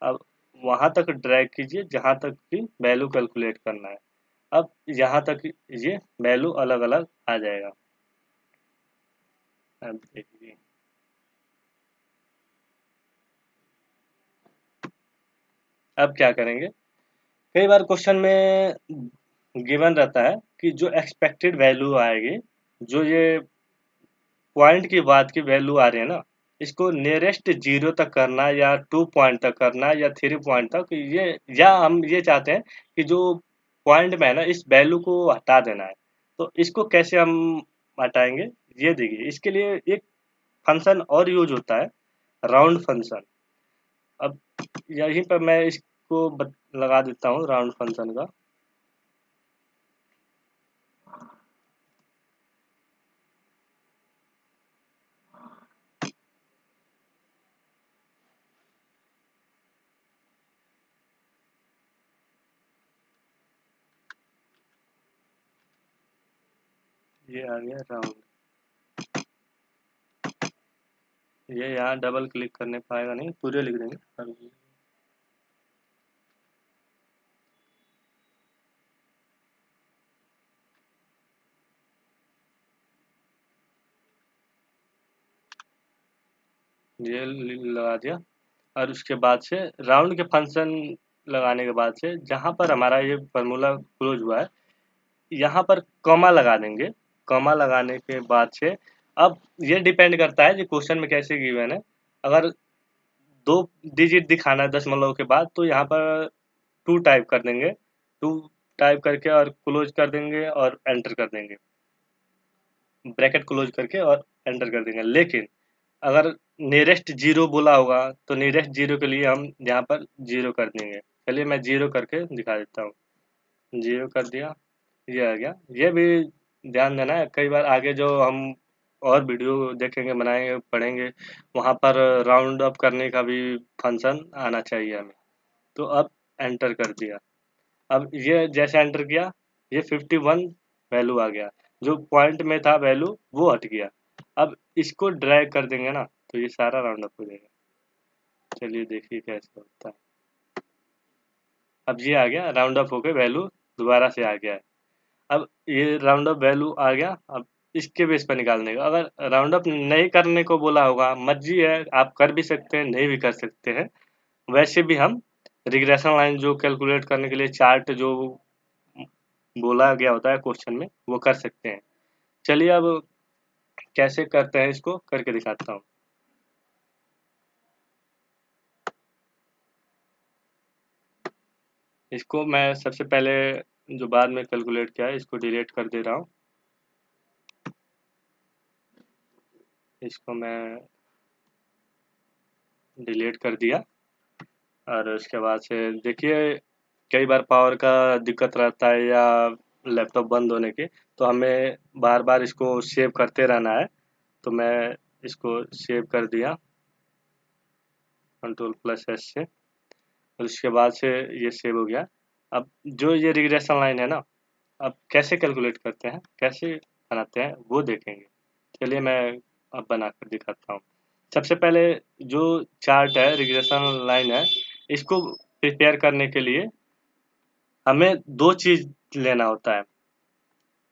अब वहां तक ड्रैग कीजिए जहां तक की वैल्यू कैलकुलेट करना है। अब यहाँ तक ये वैल्यू अलग अलग आ जाएगा। अब देखिए, अब क्या करेंगे, कई बार क्वेश्चन में गिवन रहता है कि जो एक्सपेक्टेड वैल्यू आएगी, जो ये पॉइंट की बाद की वैल्यू आ रही है ना, इसको नियरेस्ट जीरो तक करना या 2 पॉइंट तक करना या 3 पॉइंट तक, ये या हम ये चाहते हैं कि जो पॉइंट में है ना इस वैल्यू को हटा देना है। तो इसको कैसे हम हटाएंगे, ये देखिए इसके लिए एक फंक्शन और यूज होता है, राउंड फंक्शन। अब यहीं पर मैं इसको लगा देता हूँ राउंड फंक्शन का। ये आ गया राउंड। ये यहाँ डबल क्लिक करने पाएगा नहीं, पूरे लिख देंगे। ये लगा दिया। और उसके बाद से राउंड के फंक्शन लगाने के बाद से जहाँ पर हमारा ये फार्मूला क्लोज हुआ है, यहाँ पर कॉमा लगा देंगे। कॉमा लगाने के बाद से अब ये डिपेंड करता है कि क्वेश्चन में कैसे गिवन है। अगर 2 डिजिट दिखाना है दशमलव के बाद, तो यहाँ पर 2 टाइप कर देंगे। 2 टाइप करके और क्लोज कर देंगे और एंटर कर देंगे, ब्रैकेट क्लोज करके और एंटर कर देंगे। लेकिन अगर नियरेस्ट जीरो बोला होगा तो नियरेस्ट जीरो के लिए हम यहाँ पर जीरो कर देंगे। चलिए मैं जीरो करके दिखा देता हूँ। जीरो कर दिया, ये आ गया। ये भी ध्यान देना है, कई बार आगे जो हम और वीडियो देखेंगे, बनाएंगे, पढ़ेंगे, वहाँ पर राउंड अप करने का भी फंक्शन आना चाहिए हमें। तो अब एंटर कर दिया। अब ये जैसे एंटर किया, ये 51 वैल्यू आ गया। जो पॉइंट में था वैल्यू वो हट गया। अब इसको ड्रैग कर देंगे ना, तो ये सारा राउंड अप हो जाएगा। चलिए देखिए कैसे होता है। अब ये आ गया, राउंड अप होके वैल्यू दोबारा से आ गया है। अब ये राउंड अप वैल्यू आ गया। अब इसके बेस पर निकालने का, अगर राउंड अप नहीं करने को बोला होगा, मर्जी है, आप कर भी सकते हैं, नहीं भी कर सकते हैं। वैसे भी हम रिग्रेशन लाइन जो कैलकुलेट करने के लिए चार्ट जो बोला गया होता है क्वेश्चन में, वो कर सकते हैं। चलिए अब कैसे करते हैं इसको करके दिखाता हूँ। इसको मैं सबसे पहले जो बाद में कैलकुलेट किया है इसको डिलीट कर दे रहा हूँ। इसको मैं डिलीट कर दिया। और उसके बाद से देखिए कई बार पावर का दिक्कत रहता है या लैपटॉप बंद होने की, तो हमें बार बार इसको सेव करते रहना है। तो मैं इसको सेव कर दिया Ctrl+S से। और उसके बाद से ये सेव हो गया। अब जो ये रिग्रेशन लाइन है ना, अब कैसे कैलकुलेट करते हैं, कैसे बनाते हैं, वो देखेंगे। चलिए मैं अब बनाकर दिखाता हूँ। सबसे पहले जो चार्ट है, रिग्रेशन लाइन है, इसको प्रिपेयर करने के लिए हमें दो चीज लेना होता है।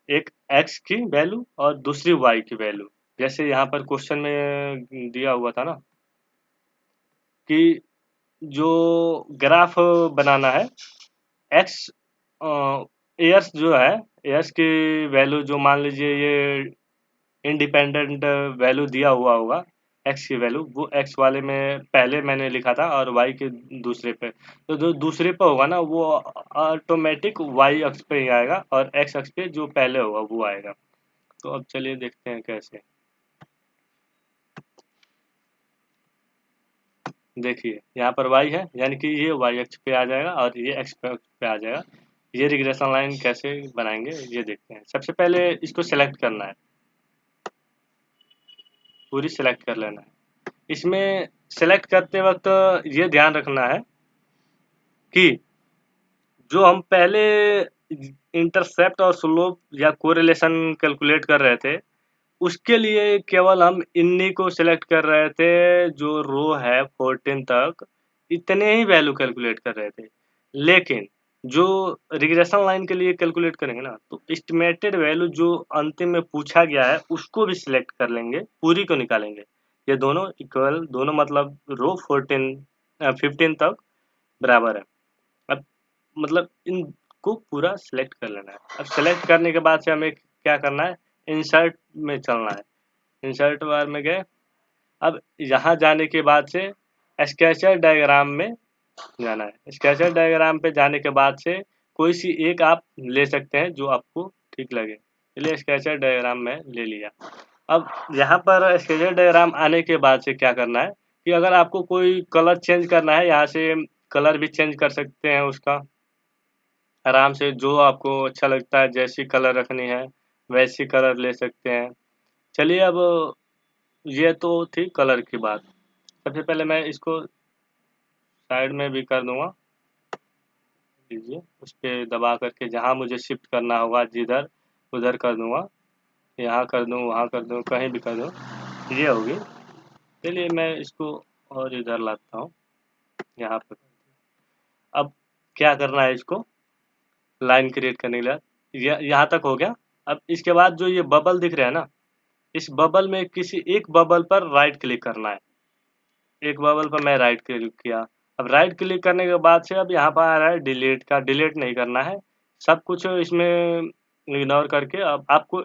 एक एक्स की वैल्यू और दूसरी वाई की वैल्यू। जैसे यहाँ पर क्वेश्चन में दिया हुआ था ना कि जो ग्राफ बनाना है, एक्स एयर्स जो है, एयर्स की वैल्यू जो मान लीजिए ये इंडिपेंडेंट वैल्यू दिया हुआ होगा, एक्स की वैल्यू वो एक्स वाले में पहले मैंने लिखा था और वाई के दूसरे पे। तो जो दूसरे पे होगा ना वो ऑटोमेटिक वाई अक्ष पे ही आएगा और एक्स अक्ष पे जो पहले होगा वो आएगा। तो अब चलिए देखते हैं कैसे। देखिए यहाँ पर वाई है, यानी कि ये वाई अक्ष पे आ जाएगा और ये एक्स अक्ष पे आ जाएगा। ये रिग्रेशन लाइन कैसे बनाएंगे ये देखते हैं। सबसे पहले इसको सेलेक्ट करना है, पूरी सेलेक्ट कर लेना है। इसमें सेलेक्ट करते वक्त ये ध्यान रखना है कि जो हम पहले इंटरसेप्ट और स्लोप या कोरिलेशन कैलकुलेट कर रहे थे, उसके लिए केवल हम इन्हीं को सिलेक्ट कर रहे थे। जो रो है 14 तक, इतने ही वैल्यू कैलकुलेट कर रहे थे। लेकिन जो रिग्रेशन लाइन के लिए कैलकुलेट करेंगे ना, तो एस्टिमेटेड वैल्यू जो अंतिम में पूछा गया है उसको भी सिलेक्ट कर लेंगे, पूरी को निकालेंगे। ये दोनों इक्वल, दोनों मतलब रो 15 तक बराबर है। अब मतलब इनको पूरा सिलेक्ट कर लेना है। अब सिलेक्ट करने के बाद से हमें क्या करना है, इंसर्ट में चलना है। इंसर्ट बार में गए। अब यहाँ जाने के बाद से स्केचर डायग्राम में जाना है। स्केचर डायग्राम पे जाने के बाद से कोई सी एक आप ले सकते हैं जो आपको ठीक लगे। चलिए स्केचर डायग्राम में ले लिया। अब यहाँ पर स्केचर डायग्राम आने के बाद से क्या करना है कि अगर आपको कोई कलर चेंज करना है, यहाँ से कलर भी चेंज कर सकते हैं उसका आराम से, जो आपको अच्छा लगता है जैसी कलर रखनी है वैसी कलर ले सकते हैं। चलिए अब ये तो थी कलर की बात। सबसे पहले मैं इसको साइड में भी कर दूंगा। लीजिए उस पर दबा करके जहाँ मुझे शिफ्ट करना होगा जिधर उधर कर दूंगा। यहाँ कर दूँ, वहाँ कर दूँ, कहीं भी कर दूँ, ये होगी। चलिए मैं इसको और इधर लाता हूँ, यहाँ पर। अब क्या करना है, इसको लाइन क्रिएट करने के लिए यहाँ तक हो गया। अब इसके बाद जो ये बबल दिख रहा है ना, इस बबल में किसी एक बबल पर राइट क्लिक करना है। एक बबल पर मैं राइट क्लिक किया। अब राइट क्लिक करने के बाद से अब यहाँ पर आ रहा है डिलीट का। डिलीट नहीं करना है, सब कुछ इसमें इग्नोर करके अब आपको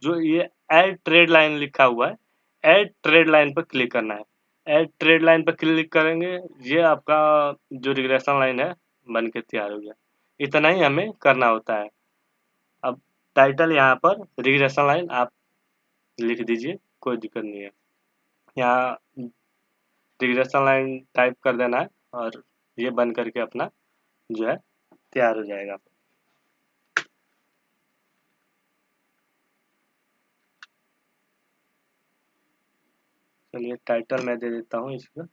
जो ये ऐड ट्रेड लाइन लिखा हुआ है, ऐड ट्रेड लाइन पर क्लिक करना है। ऐड ट्रेड लाइन पर क्लिक करेंगे, ये आपका जो रिग्रेशन लाइन है बन के तैयार हो गया। इतना ही हमें करना होता है। अब टाइटल यहाँ पर रिग्रेशन लाइन आप लिख दीजिए, कोई दिक्कत नहीं है। यहाँ रिग्रेशन लाइन टाइप कर देना है और ये बन करके अपना जो है तैयार हो जाएगा। चलिए टाइटल मैं दे देता हूँ इसका।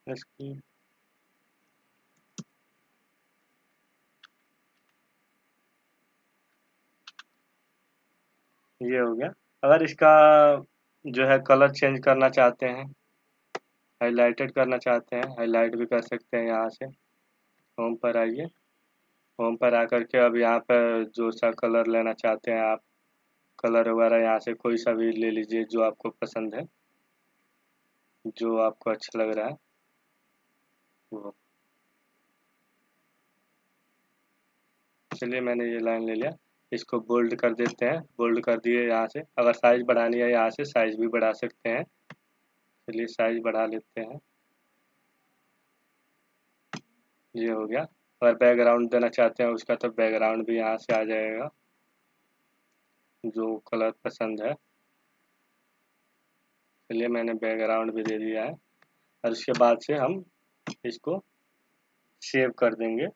इसकी ये हो गया। अगर इसका जो है कलर चेंज करना चाहते हैं, हाईलाइटेड करना चाहते हैं, हाईलाइट भी कर सकते हैं। यहाँ से होम पर आइए। होम पर आकर के अब यहाँ पर जो सा कलर लेना चाहते हैं आप, कलर वगैरह यहाँ से कोई सा भी ले लीजिए जो आपको पसंद है, जो आपको अच्छा लग रहा है वो। चलिए मैंने ये लाइन ले लिया। इसको बोल्ड कर देते हैं। बोल्ड कर दिए। यहाँ से अगर साइज बढ़ानी है यहाँ से साइज भी बढ़ा सकते हैं। चलिए साइज बढ़ा लेते हैं। ये हो गया। अगर बैकग्राउंड देना चाहते हैं उसका तो बैकग्राउंड भी यहाँ से आ जाएगा, जो कलर पसंद है। चलिए मैंने बैकग्राउंड भी दे दिया है। और इसके बाद से हम इसको सेव कर देंगे।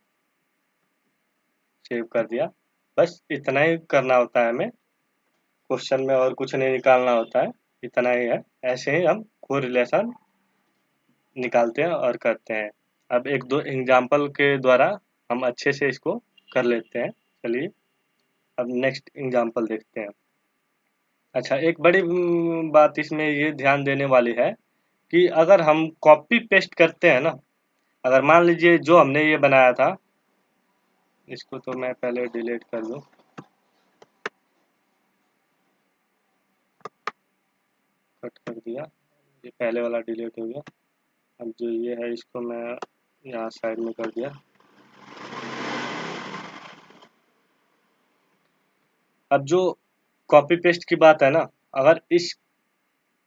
सेव कर दिया। बस इतना ही करना होता है हमें। क्वेश्चन में और कुछ नहीं निकालना होता है, इतना ही है। ऐसे ही हम कोरिलेशन निकालते हैं और करते हैं। अब एक दो एग्जांपल के द्वारा हम अच्छे से इसको कर लेते हैं। चलिए अब नेक्स्ट एग्जांपल देखते हैं। अच्छा, एक बड़ी बात इसमें ये ध्यान देने वाली है कि अगर हम कॉपी पेस्ट करते हैं ना, अगर मान लीजिए जो हमने ये बनाया था, इसको तो मैं पहले डिलीट कर दूं। कट कर दिया, ये पहले वाला डिलीट हो गया। अब जो ये है इसको मैं यहाँ साइड में कर दिया। अब जो कॉपी पेस्ट की बात है ना, अगर इस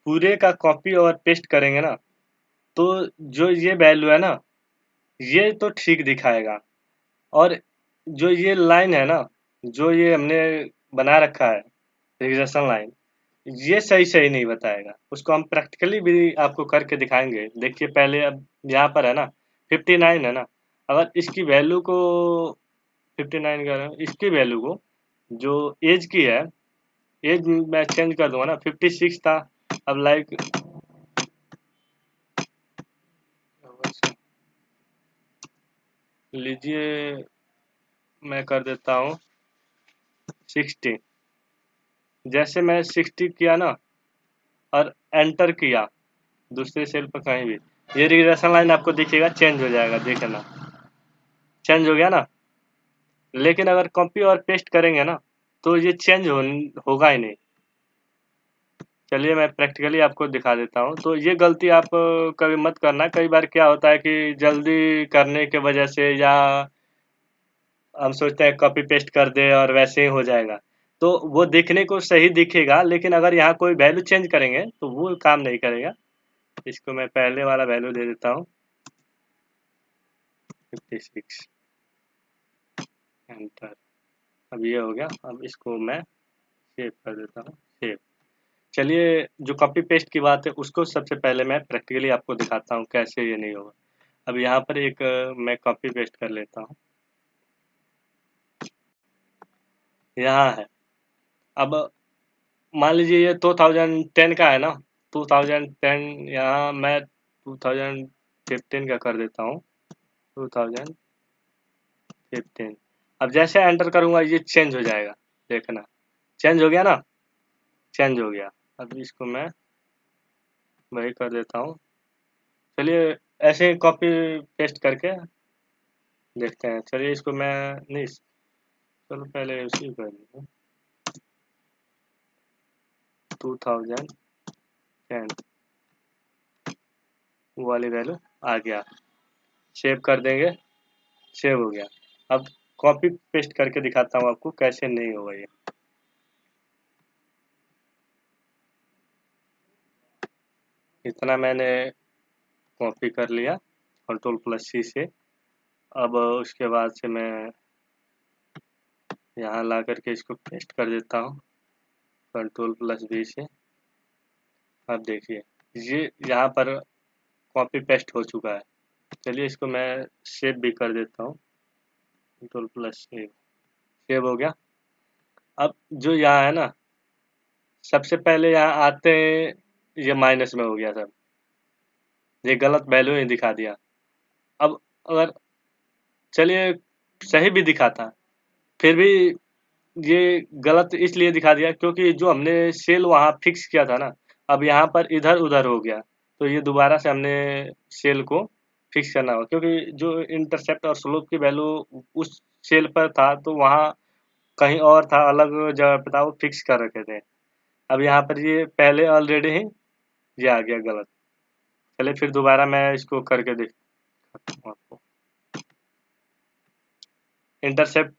पूरे का कॉपी और पेस्ट करेंगे ना, तो जो ये वैल्यू है ना, ये तो ठीक दिखाएगा। और जो ये लाइन है ना, जो ये हमने बना रखा है रिग्रेशन लाइन, ये सही सही नहीं बताएगा। उसको हम प्रैक्टिकली भी आपको करके दिखाएंगे। देखिए पहले अब यहाँ पर है ना 59 है ना, अगर इसकी वैल्यू को 59 कर रहे हैं, इसकी वैल्यू को जो एज की है, एज मैं चेंज कर दूंगा ना, 56 था। अब लाइक लीजिए मैं कर देता हूँ 60। जैसे मैं 60 किया ना और एंटर किया, दूसरे सेल पर कहीं भी ये रिग्रेशन लाइन आपको दिखेगा, चेंज हो जाएगा, देखना चेंज हो गया ना। लेकिन अगर कॉपी और पेस्ट करेंगे ना तो ये चेंज होगा ही नहीं। चलिए मैं प्रैक्टिकली आपको दिखा देता हूँ। तो ये गलती आप कभी मत करना। कई बार क्या होता है कि जल्दी करने के वजह से, या हम सोचते हैं कॉपी पेस्ट कर दे और वैसे ही हो जाएगा, तो वो दिखने को सही दिखेगा, लेकिन अगर यहाँ कोई वैल्यू चेंज करेंगे तो वो काम नहीं करेगा। इसको मैं पहले वाला वैल्यू दे देता हूँ 56, एंटर। अब ये हो गया। अब इसको मैं सेव कर देता हूँ, सेव। चलिए जो कॉपी पेस्ट की बात है उसको सबसे पहले मैं प्रैक्टिकली आपको दिखाता हूँ कैसे ये नहीं होगा। अब यहाँ पर एक मैं कॉपी पेस्ट कर लेता हूँ, यहाँ है। अब मान लीजिए ये 2010 का है ना, 2010, यहाँ मैं 2015 का कर देता हूँ, 2015। अब जैसे एंटर करूँगा ये चेंज हो जाएगा, देखना चेंज हो गया ना, चेंज हो गया। अब इसको मैं वही कर देता हूँ। चलिए ऐसे ही कॉपी पेस्ट करके देखते हैं। चलिए इसको मैं नहीं, चलो पहले उसी कर देता हूँ, 2010 वो वाली वैल्यू आ गया। सेव कर देंगे, सेव हो गया। अब कॉपी पेस्ट करके दिखाता हूँ आपको कैसे नहीं होगा ये। इतना मैंने कॉपी कर लिया Ctrl+C से। अब उसके बाद से मैं यहाँ ला करके इसको पेस्ट कर देता हूँ Ctrl+V से। अब देखिए ये यहाँ पर कॉपी पेस्ट हो चुका है। चलिए इसको मैं सेव भी कर देता हूँ, Ctrl+सेव, सेव हो गया। अब जो यहाँ है ना, सबसे पहले यहाँ आते हैं ये माइनस में हो गया सब, ये गलत वैल्यू ही दिखा दिया। अब अगर चलिए सही भी दिखाता, फिर भी ये गलत इसलिए दिखा दिया क्योंकि जो हमने सेल वहाँ फिक्स किया था ना, अब यहाँ पर इधर उधर हो गया। तो ये दोबारा से हमने सेल को फिक्स करना होगा, क्योंकि जो इंटरसेप्ट और स्लोप की वैल्यू उस सेल पर था तो वहाँ कहीं और था, अलग जगह पे था, वो फिक्स कर रखे थे। अब यहाँ पर ये पहले ऑलरेडी ही ये आ गया गलत। चलिए फिर दोबारा मैं इसको करके दिखाता हूँ आपको। इंटरसेप्ट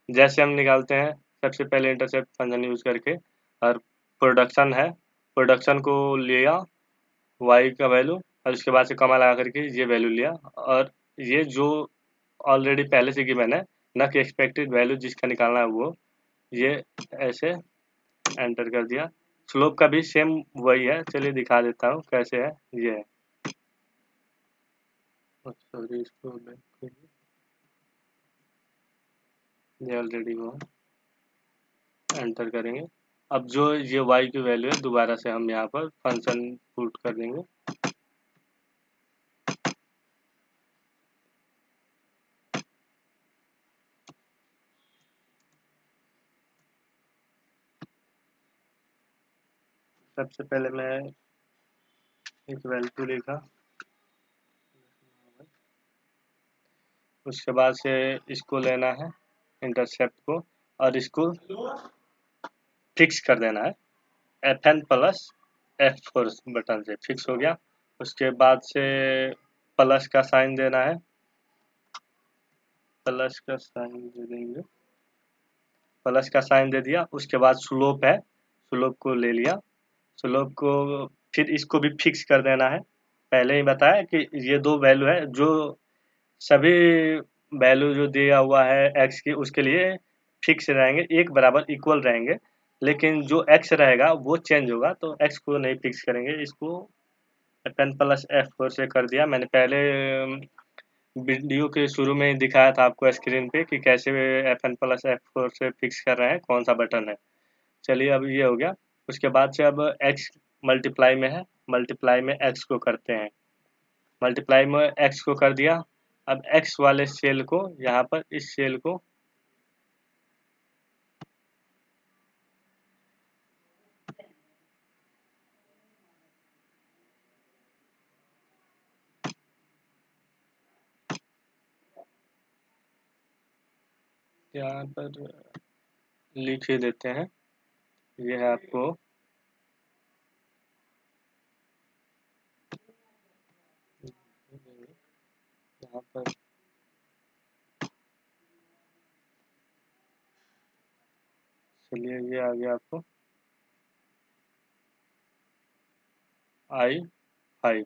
जैसे हम निकालते हैं, सबसे पहले इंटरसेप्ट फंक्शन यूज करके, और प्रोडक्शन है, प्रोडक्शन को लिया वाई का वैल्यू, और उसके बाद से कमा लगा करके ये वैल्यू लिया, और ये जो ऑलरेडी पहले से गिवन है ना कि एक्सपेक्टेड वैल्यू जिसका निकालना है वो, ये ऐसे एंटर कर दिया। स्लोप का भी सेम वही है, चलिए दिखा देता हूँ कैसे है। ये है, सॉरी इसको बैक करिए, ये ऑलरेडी वो एंटर करेंगे। अब जो ये y की वैल्यू है दोबारा से हम यहाँ पर फंक्शन पुट कर देंगे। सबसे पहले मैं एक वैल्यू लिखा, उसके बाद से इसको लेना है इंटरसेप्ट को, और इसको फिक्स कर देना है FN+F4 बटन से, फिक्स हो गया। उसके बाद से प्लस का साइन देना है, प्लस का साइन दे देंगे, प्लस का साइन दे दिया। उसके बाद स्लोप है, स्लोप को ले लिया, स्लोप को फिर इसको भी फिक्स कर देना है। पहले ही बताया कि ये दो वैल्यू है, जो सभी वैल्यू जो दिया हुआ है एक्स की उसके लिए फिक्स रहेंगे, एक बराबर इक्वल रहेंगे, लेकिन जो एक्स रहेगा वो चेंज होगा, तो एक्स को नहीं फिक्स करेंगे। इसको FN+F4 से कर दिया। मैंने पहले वीडियो के शुरू में ही दिखाया था आपको स्क्रीन पे कि कैसे FN+F4 से फिक्स कर रहे हैं, कौन सा बटन है। चलिए अब ये हो गया। उसके बाद से अब x मल्टीप्लाई में है, मल्टीप्लाई में x को करते हैं, मल्टीप्लाई में x को कर दिया। अब x वाले सेल को यहाँ पर इस सेल को यहाँ पर लिख ही देते हैं। ये है आपको यहाँ पर चलिए, ये आ गया आपको I5।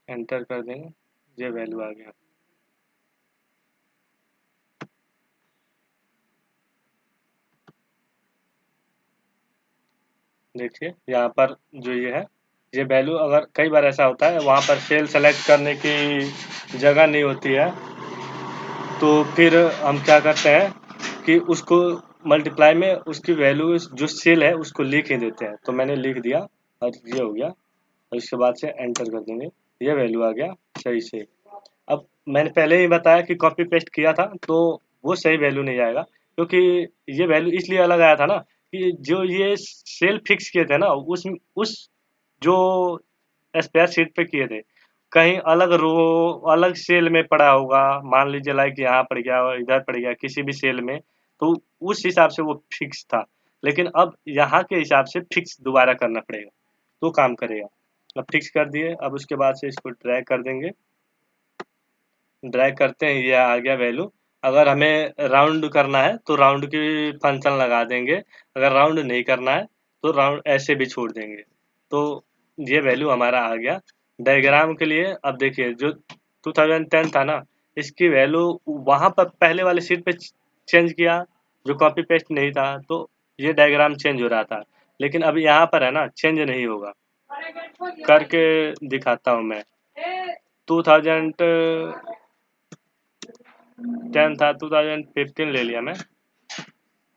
एंटर कर देंगे, ये वैल्यू आ गया। देखिए यहाँ पर जो ये है, ये वैल्यू, अगर कई बार ऐसा होता है वहाँ पर सेल सेलेक्ट करने की जगह नहीं होती है, तो फिर हम क्या करते हैं कि उसको मल्टीप्लाई में उसकी वैल्यू जो सेल है उसको लिख ही देते हैं। तो मैंने लिख दिया और ये हो गया, और इसके बाद से एंटर कर देंगे, ये वैल्यू आ गया सही से। अब मैंने पहले ही बताया कि कॉपी पेस्ट किया था तो वो सही वैल्यू नहीं आएगा, क्योंकि ये वैल्यू इसलिए अलग आया था ना कि जो ये सेल फिक्स किए थे ना उस जो स्पेयर शीट पे किए थे, कहीं अलग रो अलग सेल में पड़ा होगा, मान लीजिए लाइक यहाँ पड़ गया इधर पड़ गया किसी भी सेल में, तो उस हिसाब से वो फिक्स था। लेकिन अब यहाँ के हिसाब से फिक्स दोबारा करना पड़ेगा तो काम करेगा। अब फिक्स कर दिए, अब उसके बाद से इसको ड्रैग कर देंगे, ड्रैग करते हैं, ये आ गया वैल्यू। अगर हमें राउंड करना है तो राउंड की फंक्शन लगा देंगे, अगर राउंड नहीं करना है तो राउंड ऐसे भी छोड़ देंगे। तो ये वैल्यू हमारा आ गया। डायग्राम के लिए अब देखिए, जो 2010 था ना, इसकी वैल्यू वहां पर पहले वाले शीट पे चेंज किया, जो कॉपी पेस्ट नहीं था, तो ये डायग्राम चेंज हो रहा था। लेकिन अब यहाँ पर है ना, चेंज नहीं होगा। करके दिखाता हूँ मैं। 2010 था, 2015 ले लिया मैं।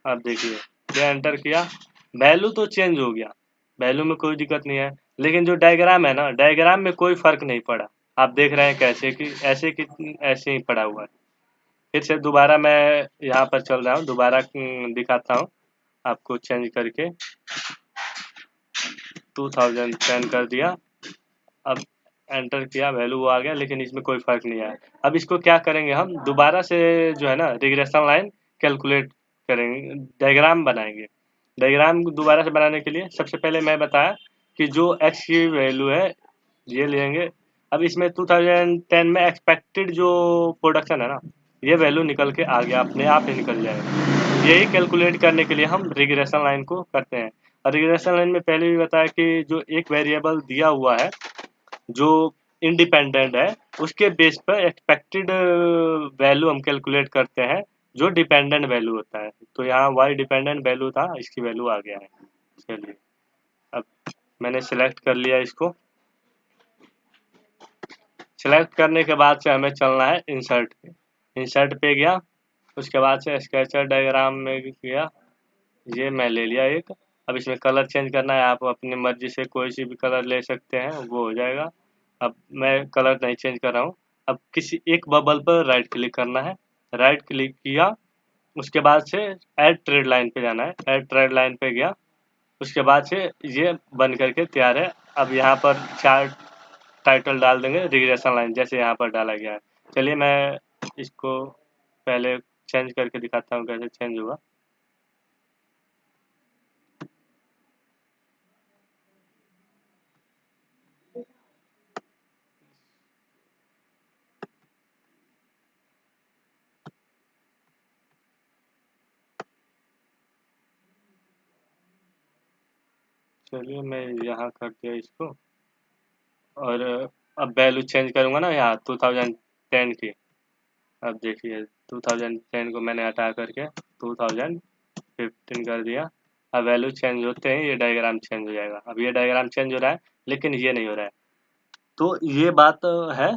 अब देखिए, ये एंटर किया, वैल्यू तो चेंज हो गया, वैल्यू में कोई दिक्कत नहीं है, लेकिन जो डायग्राम है ना, डायग्राम में कोई फर्क नहीं पड़ा। आप देख रहे हैं कैसे कि ऐसे ही पड़ा हुआ है। फिर से दोबारा मैं यहाँ पर चल रहा हूँ, दोबारा दिखाता हूँ आपको चेंज करके। 2010 कर दिया, अब एंटर किया, वैल्यू वो आ गया, लेकिन इसमें कोई फर्क नहीं आया। अब इसको क्या करेंगे, हम दोबारा से जो है ना रिग्रेशन लाइन कैलकुलेट करेंगे, डायग्राम बनाएंगे। डायग्राम दोबारा से बनाने के लिए सबसे पहले मैं बताया कि जो एक्स की वैल्यू है ये लेंगे। अब इसमें 2010 में एक्सपेक्टेड जो प्रोडक्शन है ना, ये वैल्यू निकल के आ गया, अपने आप ही निकल जाएगा। यही कैलकुलेट करने के लिए हम रिग्रेशन लाइन को करते हैं। और रिग्रेशन लाइन में पहले भी बताया कि जो एक वेरिएबल दिया हुआ है जो इंडिपेंडेंट है, उसके बेस पर एक्सपेक्टेड वैल्यू हम कैलकुलेट करते हैं जो डिपेंडेंट वैल्यू होता है। तो यहाँ वाई डिपेंडेंट वैल्यू था, इसकी वैल्यू आ गया है। चलिए, अब मैंने सिलेक्ट कर लिया इसको। सिलेक्ट करने के बाद से हमें चलना है इंसर्ट पे। इंसर्ट पे गया, उसके बाद से स्केचर डायग्राम में गया, ये मैं ले लिया एक। अब इसमें कलर चेंज करना है, आप अपनी मर्जी से कोई सी भी कलर ले सकते हैं, वो हो जाएगा। अब मैं कलर नहीं चेंज कर रहा हूँ। अब किसी एक बबल पर राइट क्लिक करना है, राइट क्लिक किया, उसके बाद से ऐड ट्रेड लाइन पे जाना है, ऐड ट्रेड लाइन पे गया, उसके बाद से ये बन करके तैयार है। अब यहाँ पर चार टाइटल डाल देंगे, रिग्रेशन लाइन जैसे यहाँ पर डाला गया है। चलिए मैं इसको पहले चेंज करके दिखाता हूँ कैसे चेंज हुआ। चलिए मैं यहाँ कर दिया इसको, और अब वैल्यू चेंज करूँगा ना यहाँ 2010 की। अब देखिए 2010 को मैंने हटा करके 2015 कर दिया। अब वैल्यू चेंज होते हैं ये डायग्राम चेंज हो जाएगा। अब ये डायग्राम चेंज हो रहा है लेकिन ये नहीं हो रहा है। तो ये बात है,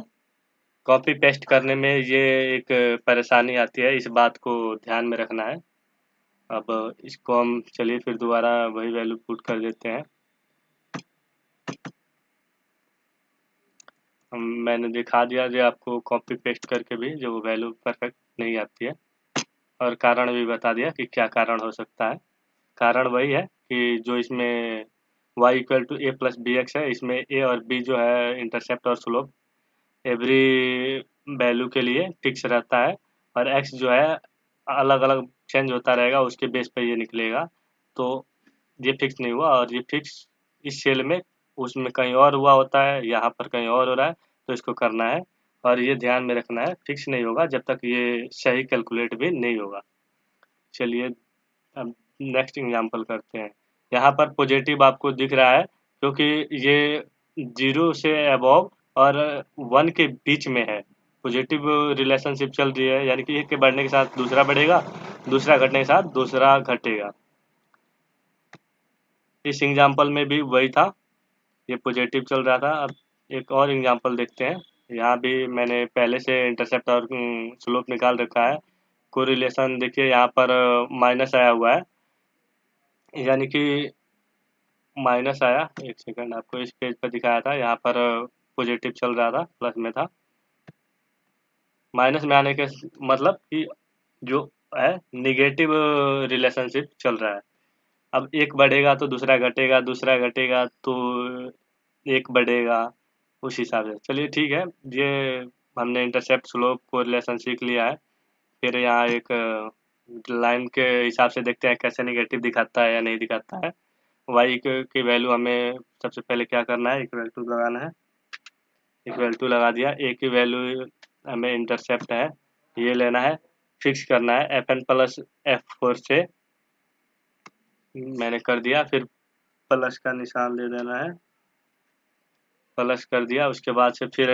कॉपी पेस्ट करने में ये एक परेशानी आती है, इस बात को ध्यान में रखना है। अब इसको हम चलिए फिर दोबारा वही वैल्यू पुट कर देते हैं। मैंने दिखा दिया जो आपको कॉपी पेस्ट करके भी जो वैल्यू परफेक्ट नहीं आती है, और कारण भी बता दिया कि क्या कारण हो सकता है। कारण वही है कि जो इसमें y equal to A plus B X है, इसमें ए और बी जो है इंटरसेप्ट और स्लोप एवरी वैल्यू के लिए फिक्स रहता है, और x जो है अलग अलग चेंज होता रहेगा, उसके बेस पे ये निकलेगा। तो ये फिक्स नहीं हुआ, और ये फिक्स इस सेल में उसमें कहीं और हुआ होता है, यहाँ पर कहीं और हो रहा है, तो इसको करना है। और ये ध्यान में रखना है, फिक्स नहीं होगा जब तक ये सही कैलकुलेट भी नहीं होगा। चलिए अब नेक्स्ट एग्जांपल करते हैं। यहाँ पर पॉजिटिव आपको दिख रहा है क्योंकि ये 0 से अबव और 1 के बीच में है। पॉजिटिव रिलेशनशिप चल रही है, यानी कि एक के बढ़ने के साथ दूसरा बढ़ेगा, दूसरा घटने के साथ दूसरा घटेगा। इस एग्जांपल में भी वही था, ये पॉजिटिव चल रहा था। अब एक और एग्जांपल देखते हैं। यहाँ भी मैंने पहले से इंटरसेप्ट और स्लोप निकाल रखा है। कोरिलेशन देखिए यहाँ पर माइनस आया हुआ है, यानी कि माइनस आया। एक सेकंड, आपको इस पेज पर दिखाया था, यहाँ पर पॉजिटिव चल रहा था, प्लस में था। माइनस में आने के मतलब कि जो है निगेटिव रिलेशनशिप चल रहा है। अब एक बढ़ेगा तो दूसरा घटेगा, दूसरा घटेगा तो एक बढ़ेगा, उस हिसाब से। चलिए ठीक है, ये हमने इंटरसेप्ट स्लोप कोरिलेशन सीख लिया है। फिर यहाँ एक लाइन के हिसाब से देखते हैं कैसे निगेटिव दिखाता है या नहीं दिखाता है। y की वैल्यू हमें सबसे पहले क्या करना है, इक्वल टू लगाना है। इक्वल टू लगा दिया। a की वैल्यू हमें इंटरसेप्ट है ये लेना है, फिक्स करना है F N plus F four से। मैंने कर दिया, फिर प्लस का निशान दे देना है, प्लस कर दिया। उसके बाद से फिर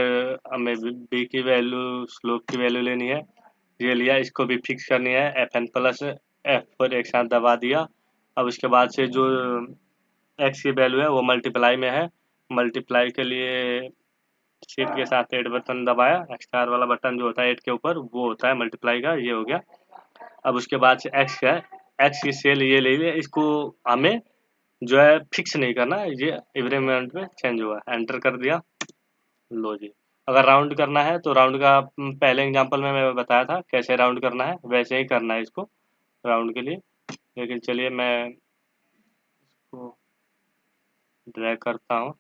हमें b की वैल्यू स्लोप की वैल्यू लेनी है, ये लिया। इसको भी फिक्स करनी है, F N plus F four एक साथ दबा दिया। अब उसके बाद से जो x की वैल्यू है वो मल्टीप्लाई में है, मल्टीप्लाई के लिए शिफ्ट के साथ ऐड बटन दबाया। एक्स्ट्रा वाला बटन जो होता है ऐड के ऊपर वो होता है मल्टीप्लाई का, ये हो गया। अब उसके बाद से x है, x की सेल ये ले लिया, इसको हमें जो है फिक्स नहीं करना, ये एवरी मोमेंट में चेंज हुआ। एंटर कर दिया, लो जी। अगर राउंड करना है तो राउंड का पहले एग्जांपल में मैं बताया था कैसे राउंड करना है, वैसे ही करना है इसको राउंड के लिए। लेकिन चलिए मैं इसको ड्रैग करता हूँ।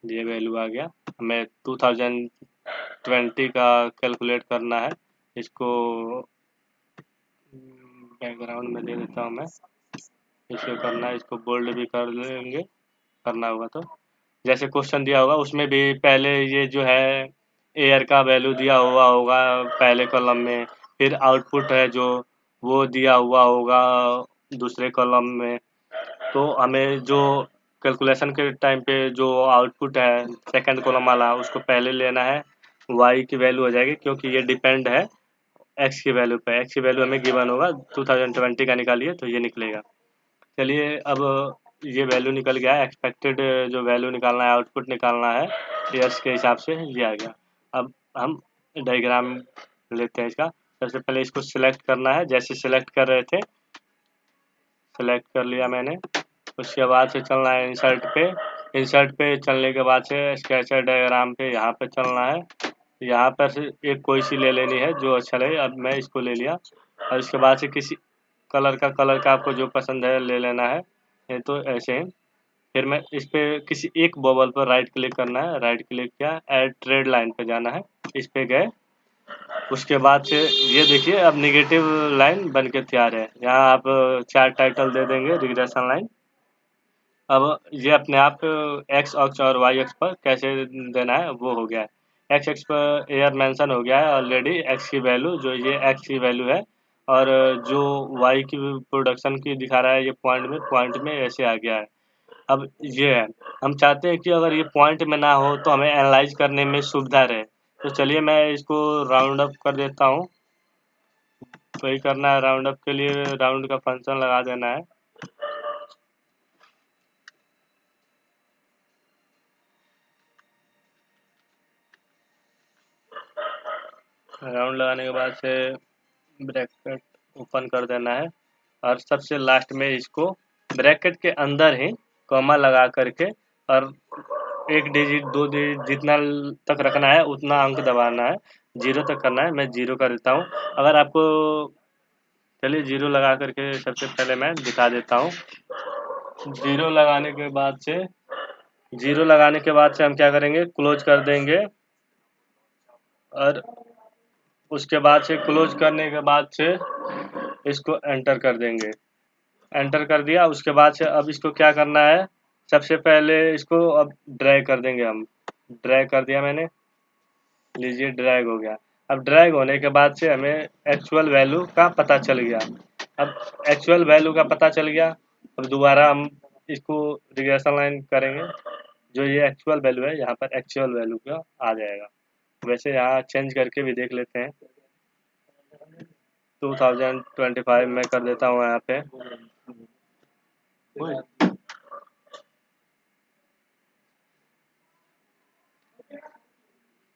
ये वैल्यू आ गया। हमें 2020 का कैलकुलेट करना है। इसको बैकग्राउंड में दे देता हूँ मैं। इसको करना है, इसको बोल्ड भी कर लेंगे करना होगा तो। जैसे क्वेश्चन दिया होगा उसमें भी पहले ये जो है एयर का वैल्यू दिया हुआ होगा पहले कॉलम में, फिर आउटपुट है जो वो दिया हुआ होगा दूसरे कॉलम में। तो हमें जो कैलकुलेशन के टाइम पे जो आउटपुट है सेकंड कॉलम वाला उसको पहले लेना है। y की वैल्यू हो जाएगी क्योंकि ये डिपेंड है x की वैल्यू पे। x की वैल्यू हमें गिवन होगा 2020 का, निकालिए तो ये निकलेगा। चलिए अब ये वैल्यू निकल गया है, एक्सपेक्टेड जो वैल्यू निकालना है आउटपुट निकालना है ईयर्स के हिसाब से, ये आ गया। अब हम डायग्राम लेते हैं इसका। सबसे पहले इसको सिलेक्ट करना है, जैसे सिलेक्ट कर रहे थे सिलेक्ट कर लिया मैंने। उसके बाद से चलना है इंसर्ट पे। इंसर्ट पे चलने के बाद से स्केचर डायग्राम पे यहाँ पे चलना है। यहाँ पर से एक कोई सी ले लेनी है जो अच्छा लगे। अब मैं इसको ले लिया, और इसके बाद से किसी कलर का आपको जो पसंद है ले लेना है, नहीं तो ऐसे ही। फिर मैं इस पे किसी एक बबल पर राइट क्लिक करना है, राइट क्लिक किया, ऐड ट्रेड लाइन पे जाना है, इस पे गए। उसके बाद से ये देखिए अब निगेटिव लाइन बन के तैयार है। यहाँ आप चार टाइटल दे देंगे रिग्रेशन लाइन। अब ये अपने आप एक्स अक्ष और वाई अक्ष पर कैसे देना है वो हो गया है। एक्स अक्ष पर एयर मेंशन हो गया है ऑलरेडी, एक्स की वैल्यू जो ये एक्स की वैल्यू है, और जो वाई की प्रोडक्शन की दिखा रहा है ये पॉइंट में ऐसे आ गया है। अब ये है, हम चाहते हैं कि अगर ये पॉइंट में ना हो तो हमें एनालाइज करने में सुविधा रहे। तो चलिए मैं इसको राउंड अप कर देता हूँ। वही करना है। राउंड अप के लिए राउंड का फंक्शन लगा देना है। राउंड लगाने के बाद से ब्रैकेट ओपन कर देना है और सबसे लास्ट में इसको ब्रैकेट के अंदर ही कॉमा लगा करके और 1 डिजिट 2 डिजिट जितना तक रखना है उतना अंक दबाना है। 0 तक करना है। मैं 0 कर देता हूँ। अगर आपको चलिए 0 लगा करके सबसे पहले मैं दिखा देता हूँ। 0 लगाने के बाद से 0 लगाने के बाद से हम क्या करेंगे, क्लोज कर देंगे और उसके बाद से क्लोज करने के बाद से इसको एंटर कर देंगे। एंटर कर दिया। उसके बाद से अब इसको क्या करना है, सबसे पहले इसको अब ड्रैग कर देंगे हम। ड्रैग कर दिया मैंने, लीजिए ड्रैग हो गया। अब ड्रैग होने के बाद से हमें एक्चुअल वैल्यू का पता चल गया। अब एक्चुअल वैल्यू का पता चल गया, अब दोबारा हम इसको रिग्रेशन लाइन करेंगे। जो ये एक्चुअल वैल्यू है यहाँ पर एक्चुअल वैल्यू का आ जाएगा। वैसे यहाँ चेंज करके भी देख लेते हैं। 2025 में कर देता हूँ यहाँ पे।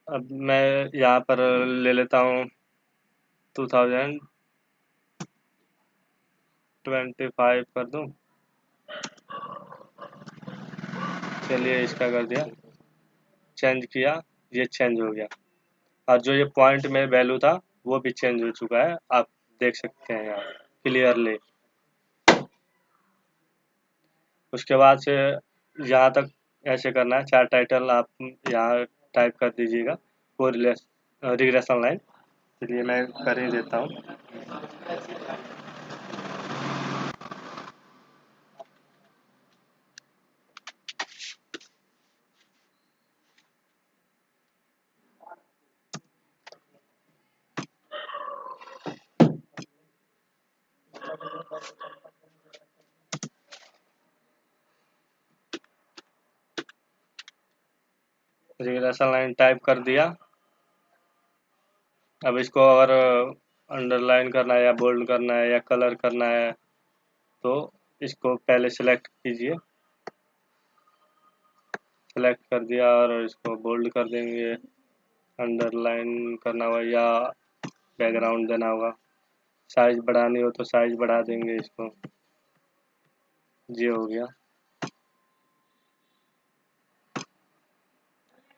अब मैं यहाँ पर ले लेता हूँ 2025 कर दूँ। चलिए इसका कर दिया, चेंज किया, ये चेंज हो गया। और जो ये पॉइंट में वैल्यू था वो भी चेंज हो चुका है, आप देख सकते हैं यहाँ क्लियरली। उसके बाद से यहाँ तक ऐसे करना है। 4 टाइटल आप यहाँ टाइप कर दीजिएगा, रिग्रेशन लाइन। चलिए मैं कर ही देता हूँ। रिग्रेशन लाइन टाइप कर दिया। अब इसको अगर अंडरलाइन करना है या बोल्ड करना है या कलर करना है तो इसको पहले सेलेक्ट कीजिए। सेलेक्ट कर दिया और इसको बोल्ड कर देंगे। अंडरलाइन करना होगा या बैकग्राउंड देना होगा। साइज बढ़ानी हो तो साइज बढ़ा देंगे इसको। ये हो गया।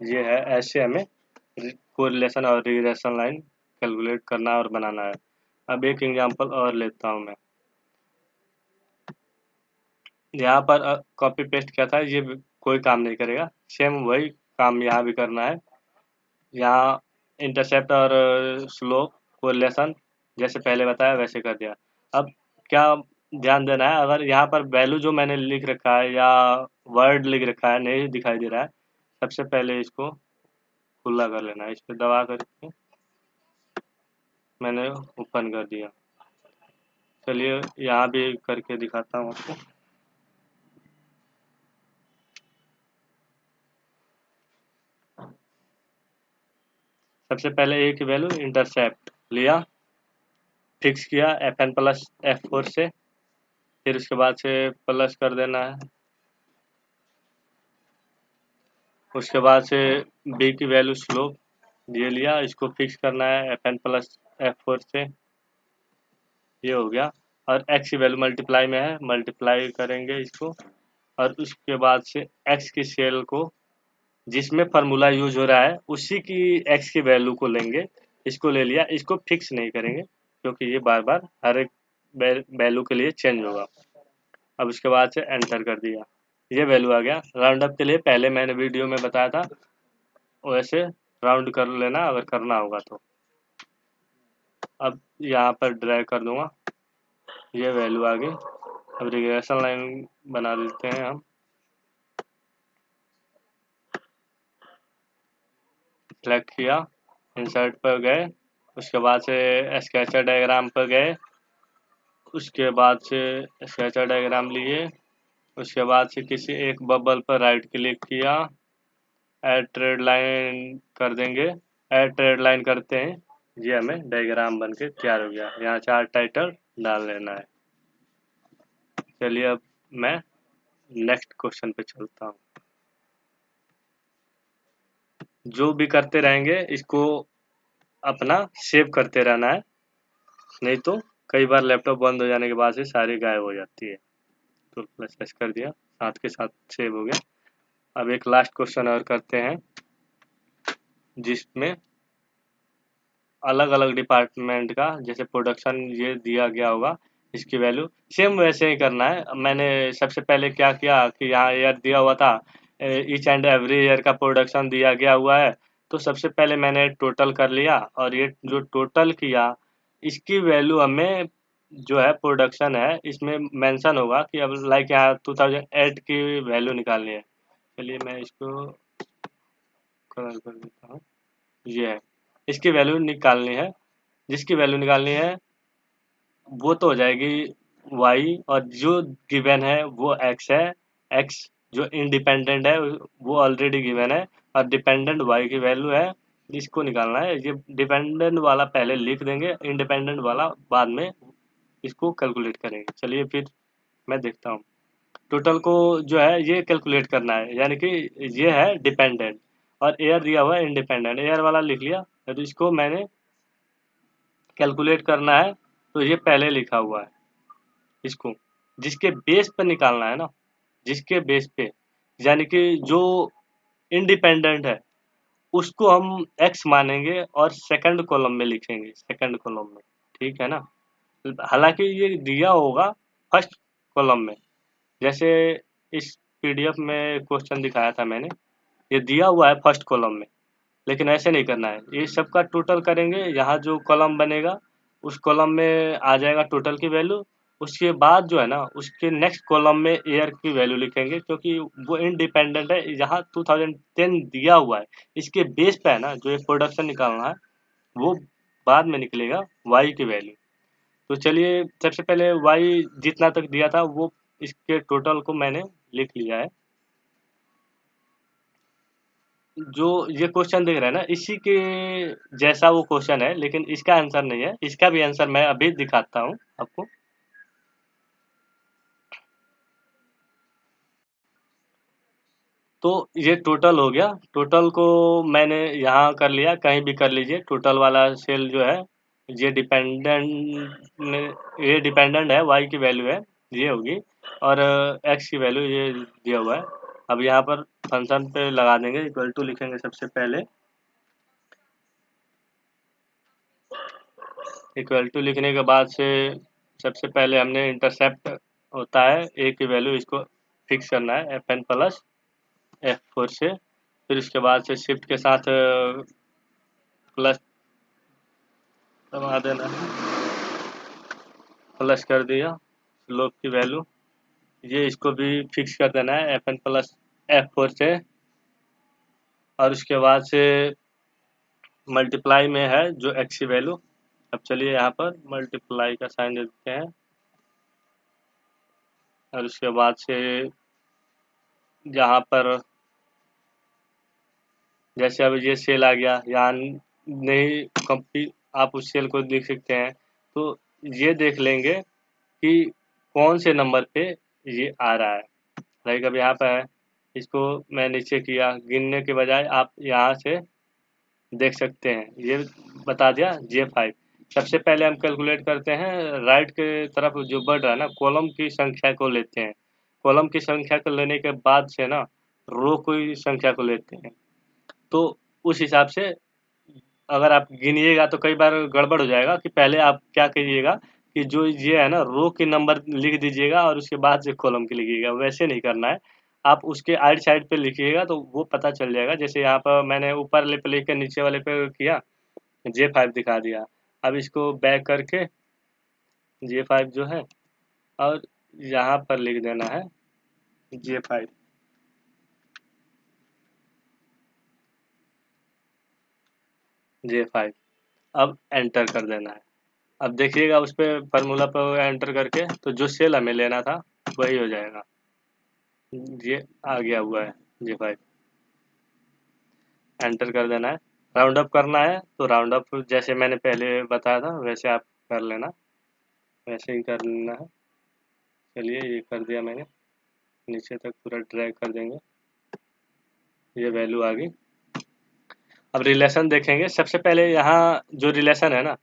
ये है, ऐसे हमें कोरिलेशन और रिग्रेशन लाइन कैलकुलेट करना और बनाना है। अब एक एग्जांपल और लेता हूँ मैं। यहाँ पर कॉपी पेस्ट किया था, ये कोई काम नहीं करेगा। सेम वही काम यहाँ भी करना है। यहाँ इंटरसेप्ट और स्लोप कोरिलेशन जैसे पहले बताया वैसे कर दिया। अब क्या ध्यान देना है, अगर यहाँ पर वैल्यू जो मैंने लिख रखा है या वर्ड लिख रखा है नहीं दिखाई दे रहा है, सबसे पहले इसको खुला कर लेना है। इस पर दबा करके मैंने ओपन कर दिया। चलिए यहाँ भी करके दिखाता हूँ आपको। सबसे पहले ए की वैल्यू इंटरसेप्ट लिया, फिक्स किया Fn प्लस F4 से, फिर उसके बाद से प्लस कर देना है। उसके बाद से बी की वैल्यू स्लोप ये लिया, इसको फिक्स करना है Fn प्लस F4 से, ये हो गया। और x की वैल्यू मल्टीप्लाई में है, मल्टीप्लाई करेंगे इसको। और उसके बाद से x की सेल को जिसमें फार्मूला यूज हो रहा है उसी की x की वैल्यू को लेंगे। इसको ले लिया, इसको फिक्स नहीं करेंगे क्योंकि ये बार बार हर एक वैल्यू के लिए चेंज होगा। अब उसके बाद से एंटर कर दिया, ये वैल्यू आ गया। राउंड अप के लिए पहले मैंने वीडियो में बताया था वैसे राउंड कर लेना अगर करना होगा तो। अब यहाँ पर ड्रैग कर दूंगा, ये वैल्यू आ गई। अब रिग्रेशन लाइन बना देते हैं हम। सेलेक्ट किया, इंसर्ट पर गए, उसके बाद से स्केचर डायग्राम पर गए, उसके बाद से स्केचर डायग्राम लिए, उसके बाद से किसी एक बबल पर राइट क्लिक किया, ऐड ट्रेड लाइन कर देंगे। ऐड ट्रेड लाइन करते हैं, ये हमें डायग्राम बन के तैयार हो गया। यहाँ चार्ट टाइटल डाल लेना है। चलिए अब मैं नेक्स्ट क्वेश्चन पे चलता हूँ। जो भी करते रहेंगे इसको अपना सेव करते रहना है, नहीं तो कई बार लैपटॉप बंद हो जाने के बाद से सारी गायब हो जाती है। तो प्लस प्लस कर दिया, साथ के साथ सेव हो गया। अब एक लास्ट क्वेश्चन और करते हैं, जिसमें अलग अलग डिपार्टमेंट का जैसे प्रोडक्शन ये दिया गया होगा, इसकी वैल्यू सेम वैसे ही करना है। मैंने सबसे पहले क्या किया कि यहाँ ईयर दिया हुआ था, ईच एंड एवरी ईयर का प्रोडक्शन दिया गया हुआ है। तो सबसे पहले मैंने टोटल कर लिया, और ये जो टोटल किया इसकी वैल्यू हमें जो है प्रोडक्शन है इसमें मेंशन होगा कि अब लाइक यहाँ 2008 की वैल्यू निकालनी है। चलिए मैं इसको कलर कर देता हूँ। ये है, इसकी वैल्यू निकालनी है। जिसकी वैल्यू निकालनी है वो तो हो जाएगी y, और जो गिवन है वो x है। x जो इंडिपेंडेंट है वो ऑलरेडी गिवन है, और डिपेंडेंट y की वैल्यू है। इसको निकालना है। ये डिपेंडेंट वाला पहले लिख देंगे, इंडिपेंडेंट वाला बाद में इसको कैलकुलेट करेंगे। चलिए फिर मैं देखता हूँ। टोटल को जो है ये कैलकुलेट करना है, यानी कि ये है डिपेंडेंट और एयर दिया हुआ है इंडिपेंडेंट। एयर वाला लिख लिया, तो इसको मैंने कैलकुलेट करना है। तो ये पहले लिखा हुआ है, इसको जिसके बेस पर निकालना है ना, जिसके बेस पे, यानी कि जो इंडिपेंडेंट है उसको हम x मानेंगे और सेकंड कॉलम में लिखेंगे, सेकंड कॉलम में। ठीक है ना। हालांकि ये दिया होगा फर्स्ट कॉलम में, जैसे इस पीडीएफ में क्वेश्चन दिखाया था मैंने, ये दिया हुआ है फर्स्ट कॉलम में। लेकिन ऐसे नहीं करना है, ये सबका टोटल करेंगे। यहाँ जो कॉलम बनेगा उस कॉलम में आ जाएगा टोटल की वैल्यू। उसके बाद जो है ना उसके नेक्स्ट कॉलम में एयर की वैल्यू लिखेंगे, क्योंकि वो इंडिपेंडेंट है। यहाँ 2010 दिया हुआ है, इसके बेस पे है ना जो एक प्रोडक्शन निकालना है वो बाद में निकलेगा वाई की वैल्यू। तो चलिए सबसे पहले वाई जितना तक दिया था वो इसके टोटल को मैंने लिख लिया है। जो ये क्वेश्चन देख रहे हैं ना इसी के जैसा वो क्वेश्चन है, लेकिन इसका आंसर नहीं है। इसका भी आंसर मैं अभी दिखाता हूँ आपको। तो ये टोटल हो गया। टोटल को मैंने यहाँ कर लिया, कहीं भी कर लीजिए। टोटल वाला सेल जो है ये डिपेंडेंट है, वाई की वैल्यू है ये होगी, और एक्स की वैल्यू ये दिया हुआ है। अब यहाँ पर फंक्शन पे लगा देंगे, इक्वल टू लिखेंगे सबसे पहले। इक्वल टू लिखने के बाद से सबसे पहले हमने इंटरसेप्ट होता है ए की वैल्यू, इसको फिक्स करना है एफ एन प्लस F4 से। फिर उसके बाद से शिफ्ट के साथ प्लस दबा देना है, प्लस कर दिया स्लोप की वैल्यू। ये इसको भी फिक्स कर देना है एफ एन प्लस F4 से। और उसके बाद से मल्टीप्लाई में है जो एक्स की वैल्यू। अब चलिए यहाँ पर मल्टीप्लाई का साइन दे देते हैं, और उसके बाद से जहाँ पर जैसे अब ये सेल आ गया, यहाँ नहीं कंपनी आप उस सेल को देख सकते हैं। तो ये देख लेंगे कि कौन से नंबर पे ये आ रहा है। लाइक अब यहाँ पे है, इसको मैं नीचे किया, गिनने के बजाय आप यहाँ से देख सकते हैं ये बता दिया J5। सबसे पहले हम कैलकुलेट करते हैं राइट के तरफ जो बढ़ रहा है ना, कॉलम की संख्या को लेते हैं। कॉलम की संख्या को लेने के बाद से ना रो की संख्या को लेते हैं। तो उस हिसाब से अगर आप गिनिएगा तो कई बार गड़बड़ हो जाएगा कि पहले आप क्या करिएगा कि जो ये है ना रो के नंबर लिख दीजिएगा और उसके बाद से कॉलम के लिखिएगा। वैसे नहीं करना है, आप उसके आइट साइड पे लिखिएगा तो वो पता चल जाएगा। जैसे यहाँ पर मैंने ऊपर वाले पे लिख के नीचे वाले पे किया, J5 दिखा दिया। अब इसको बैक करके J5 जो है, और यहाँ पर लिख देना है J5। J5 अब एंटर कर देना है। अब देखिएगा उस पे फार्मूला पर एंटर करके तो जो सेल हमें लेना था वही हो जाएगा। ये आ गया हुआ है J5, एंटर कर देना है। राउंड अप करना है तो राउंड अप जैसे मैंने पहले बताया था वैसे आप कर लेना, वैसे ही करना है। चलिए ये कर दिया मैंने, नीचे तक पूरा ड्रैग कर देंगे, ये वैल्यू आ गई। अब रिलेशन देखेंगे, सबसे पहले यहाँ जो रिलेशन है ना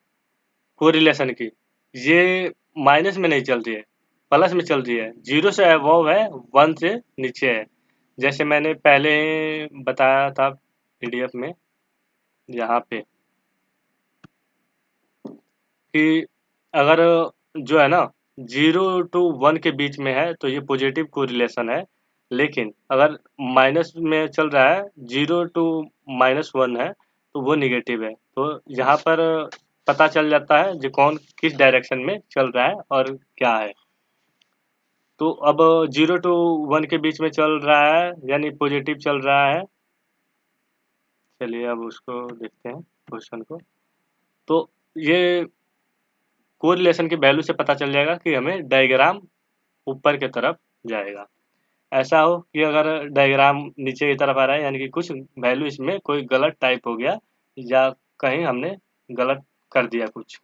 को रिलेशन की, ये माइनस में नहीं चल रही है, प्लस में चल रही है, 0 से अबव है, 1 से नीचे है। जैसे मैंने पहले बताया था पीडीएफ में यहाँ पे कि अगर जो है ना 0 to 1 के बीच में है तो ये पॉजिटिव कोरिलेशन है, लेकिन अगर माइनस में चल रहा है 0 to -1 है तो वो निगेटिव है। तो यहाँ पर पता चल जाता है जो कौन किस डायरेक्शन में चल रहा है और क्या है। तो अब 0 to 1 के बीच में चल रहा है यानी पॉजिटिव चल रहा है। चलिए अब उसको देखते हैं क्वेश्चन को। तो ये कोरिलेशन की वैल्यू से पता चल जाएगा कि हमें डायग्राम ऊपर की तरफ जाएगा। ऐसा हो कि अगर डायग्राम नीचे की तरफ आ रहा है यानी कि कुछ वैल्यू इसमें कोई गलत टाइप हो गया या कहीं हमने गलत कर दिया कुछ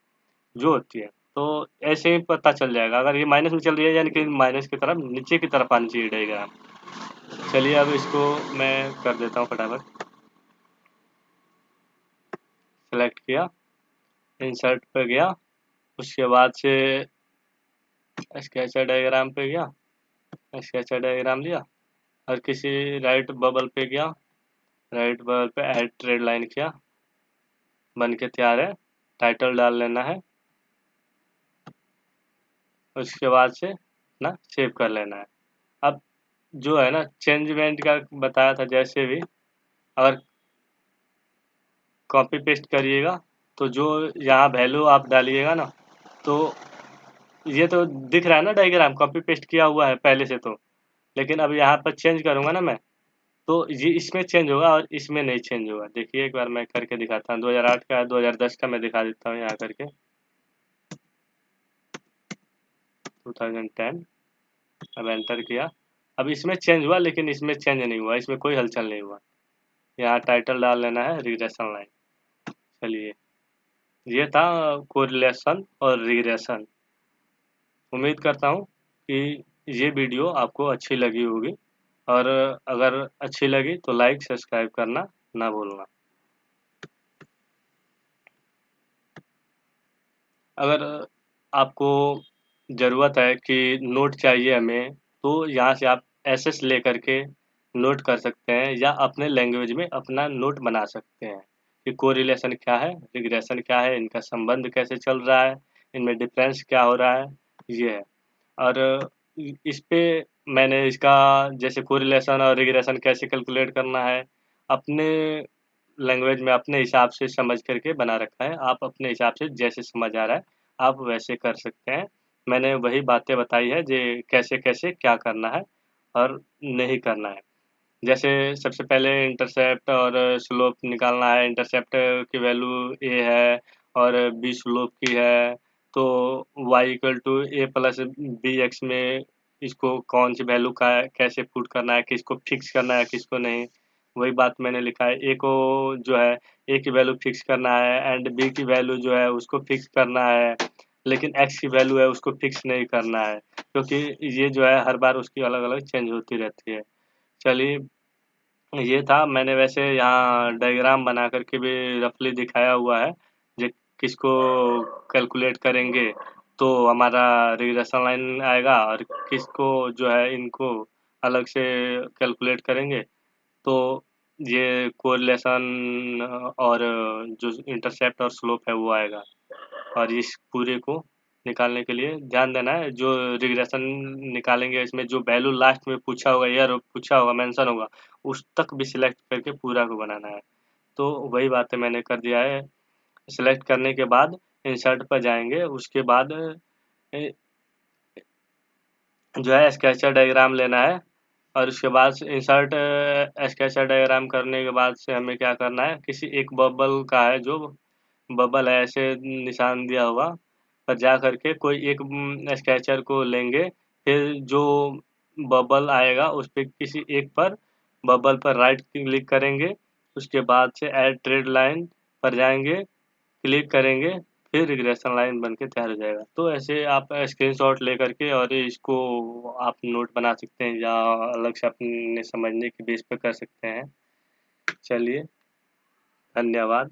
जो होती है, तो ऐसे ही पता चल जाएगा। अगर ये माइनस में चल रही है यानी कि माइनस की तरफ नीचे की तरफ आनी चाहिए डायग्राम। चलिए अब इसको मैं कर देता हूँ फटाफट। सेलेक्ट किया, इंसर्ट पे गया, उसके बाद से स्केचर डायग्राम पे गया, स्केचर डायग्राम लिया और किसी राइट बबल पे गया, राइट बबल पे ऐड ट्रेड लाइन किया, बन के तैयार है। टाइटल डाल लेना है, उसके बाद से ना सेव कर लेना है। अब जो है ना चेंजमेंट का बताया था, जैसे भी अगर कॉपी पेस्ट करिएगा तो जो यहाँ वैल्यू आप डालिएगा ना, तो ये तो दिख रहा है ना डायग्राम कॉपी पेस्ट किया हुआ है पहले से तो, लेकिन अब यहाँ पर चेंज करूँगा ना मैं, तो ये इसमें चेंज होगा और इसमें नहीं चेंज होगा। देखिए एक बार मैं करके दिखाता हूँ, 2008 का 2010 का मैं दिखा देता हूँ यहाँ करके 2010। अब एंटर किया, अब इसमें चेंज हुआ लेकिन इसमें चेंज नहीं हुआ, इसमें कोई हलचल नहीं हुआ। यहाँ टाइटल डाल लेना है रिग्रेशन लाइन। चलिए ये था कोरिलेशन और रिग्रेशन। उम्मीद करता हूँ कि ये वीडियो आपको अच्छी लगी होगी, और अगर अच्छी लगी तो लाइक सब्सक्राइब करना ना भूलना। अगर आपको ज़रूरत है कि नोट चाहिए हमें, तो यहाँ से आप एसएस लेकर के नोट कर सकते हैं या अपने लैंग्वेज में अपना नोट बना सकते हैं कि कोरिलेशन क्या है, रिग्रेशन क्या है, इनका संबंध कैसे चल रहा है, इनमें डिफरेंस क्या हो रहा है, ये है। और इस पे मैंने इसका जैसे कोरिलेशन और रिग्रेशन कैसे कैलकुलेट करना है अपने लैंग्वेज में अपने हिसाब से समझ करके बना रखा है। आप अपने हिसाब से जैसे समझ आ रहा है आप वैसे कर सकते हैं। मैंने वही बातें बताई है जे कैसे कैसे क्या करना है और नहीं करना है। जैसे सबसे पहले इंटरसेप्ट और स्लोप निकालना है। इंटरसेप्ट की वैल्यू ए है और बी स्लोप की है, तो y equal to A plus B X में इसको कौन सी वैल्यू का कैसे पुट करना है, किसको फिक्स करना है किसको नहीं, वही बात मैंने लिखा है। ए को जो है ए की वैल्यू फिक्स करना है एंड बी की वैल्यू जो है उसको फिक्स करना है, लेकिन एक्स की वैल्यू है उसको फिक्स नहीं करना है, क्योंकि ये जो है हर बार उसकी अलग अलग चेंज होती रहती है। चलिए ये था, मैंने वैसे यहाँ डायग्राम बना करके भी रफली दिखाया हुआ है जो किसको कैलकुलेट करेंगे तो हमारा रिग्रेशन लाइन आएगा, और किसको जो है इनको अलग से कैलकुलेट करेंगे तो ये कोरिलेशन और जो इंटरसेप्ट और स्लोप है वो आएगा। और इस पूरे को निकालने के लिए ध्यान देना है, जो रिग्रेशन निकालेंगे इसमें जो वैल्यू लास्ट में पूछा होगा या पूछा होगा मेंशन होगा उस तक भी सिलेक्ट करके पूरा को बनाना है। तो वही बातें मैंने कर दिया है। सिलेक्ट करने के बाद इंसर्ट पर जाएंगे, उसके बाद ए, जो है स्केचर डायग्राम लेना है, और उसके बाद इंसर्ट स्केचर डायग्राम करने के बाद से हमें क्या करना है, किसी एक बबल का है जो बबल है ऐसे निशान दिया हुआ पर जा करके कोई एक स्केचर को लेंगे, फिर जो बबल आएगा उस पे किसी एक पर बबल पर राइट क्लिक करेंगे उसके बाद से ऐड ट्रेड लाइन पर जाएंगे, क्लिक करेंगे, फिर रिग्रेशन लाइन बन के तैयार हो जाएगा। तो ऐसे आप स्क्रीनशॉट ले करके और इसको आप नोट बना सकते हैं या अलग से अपने समझने के बेस पे कर सकते हैं। चलिए, धन्यवाद।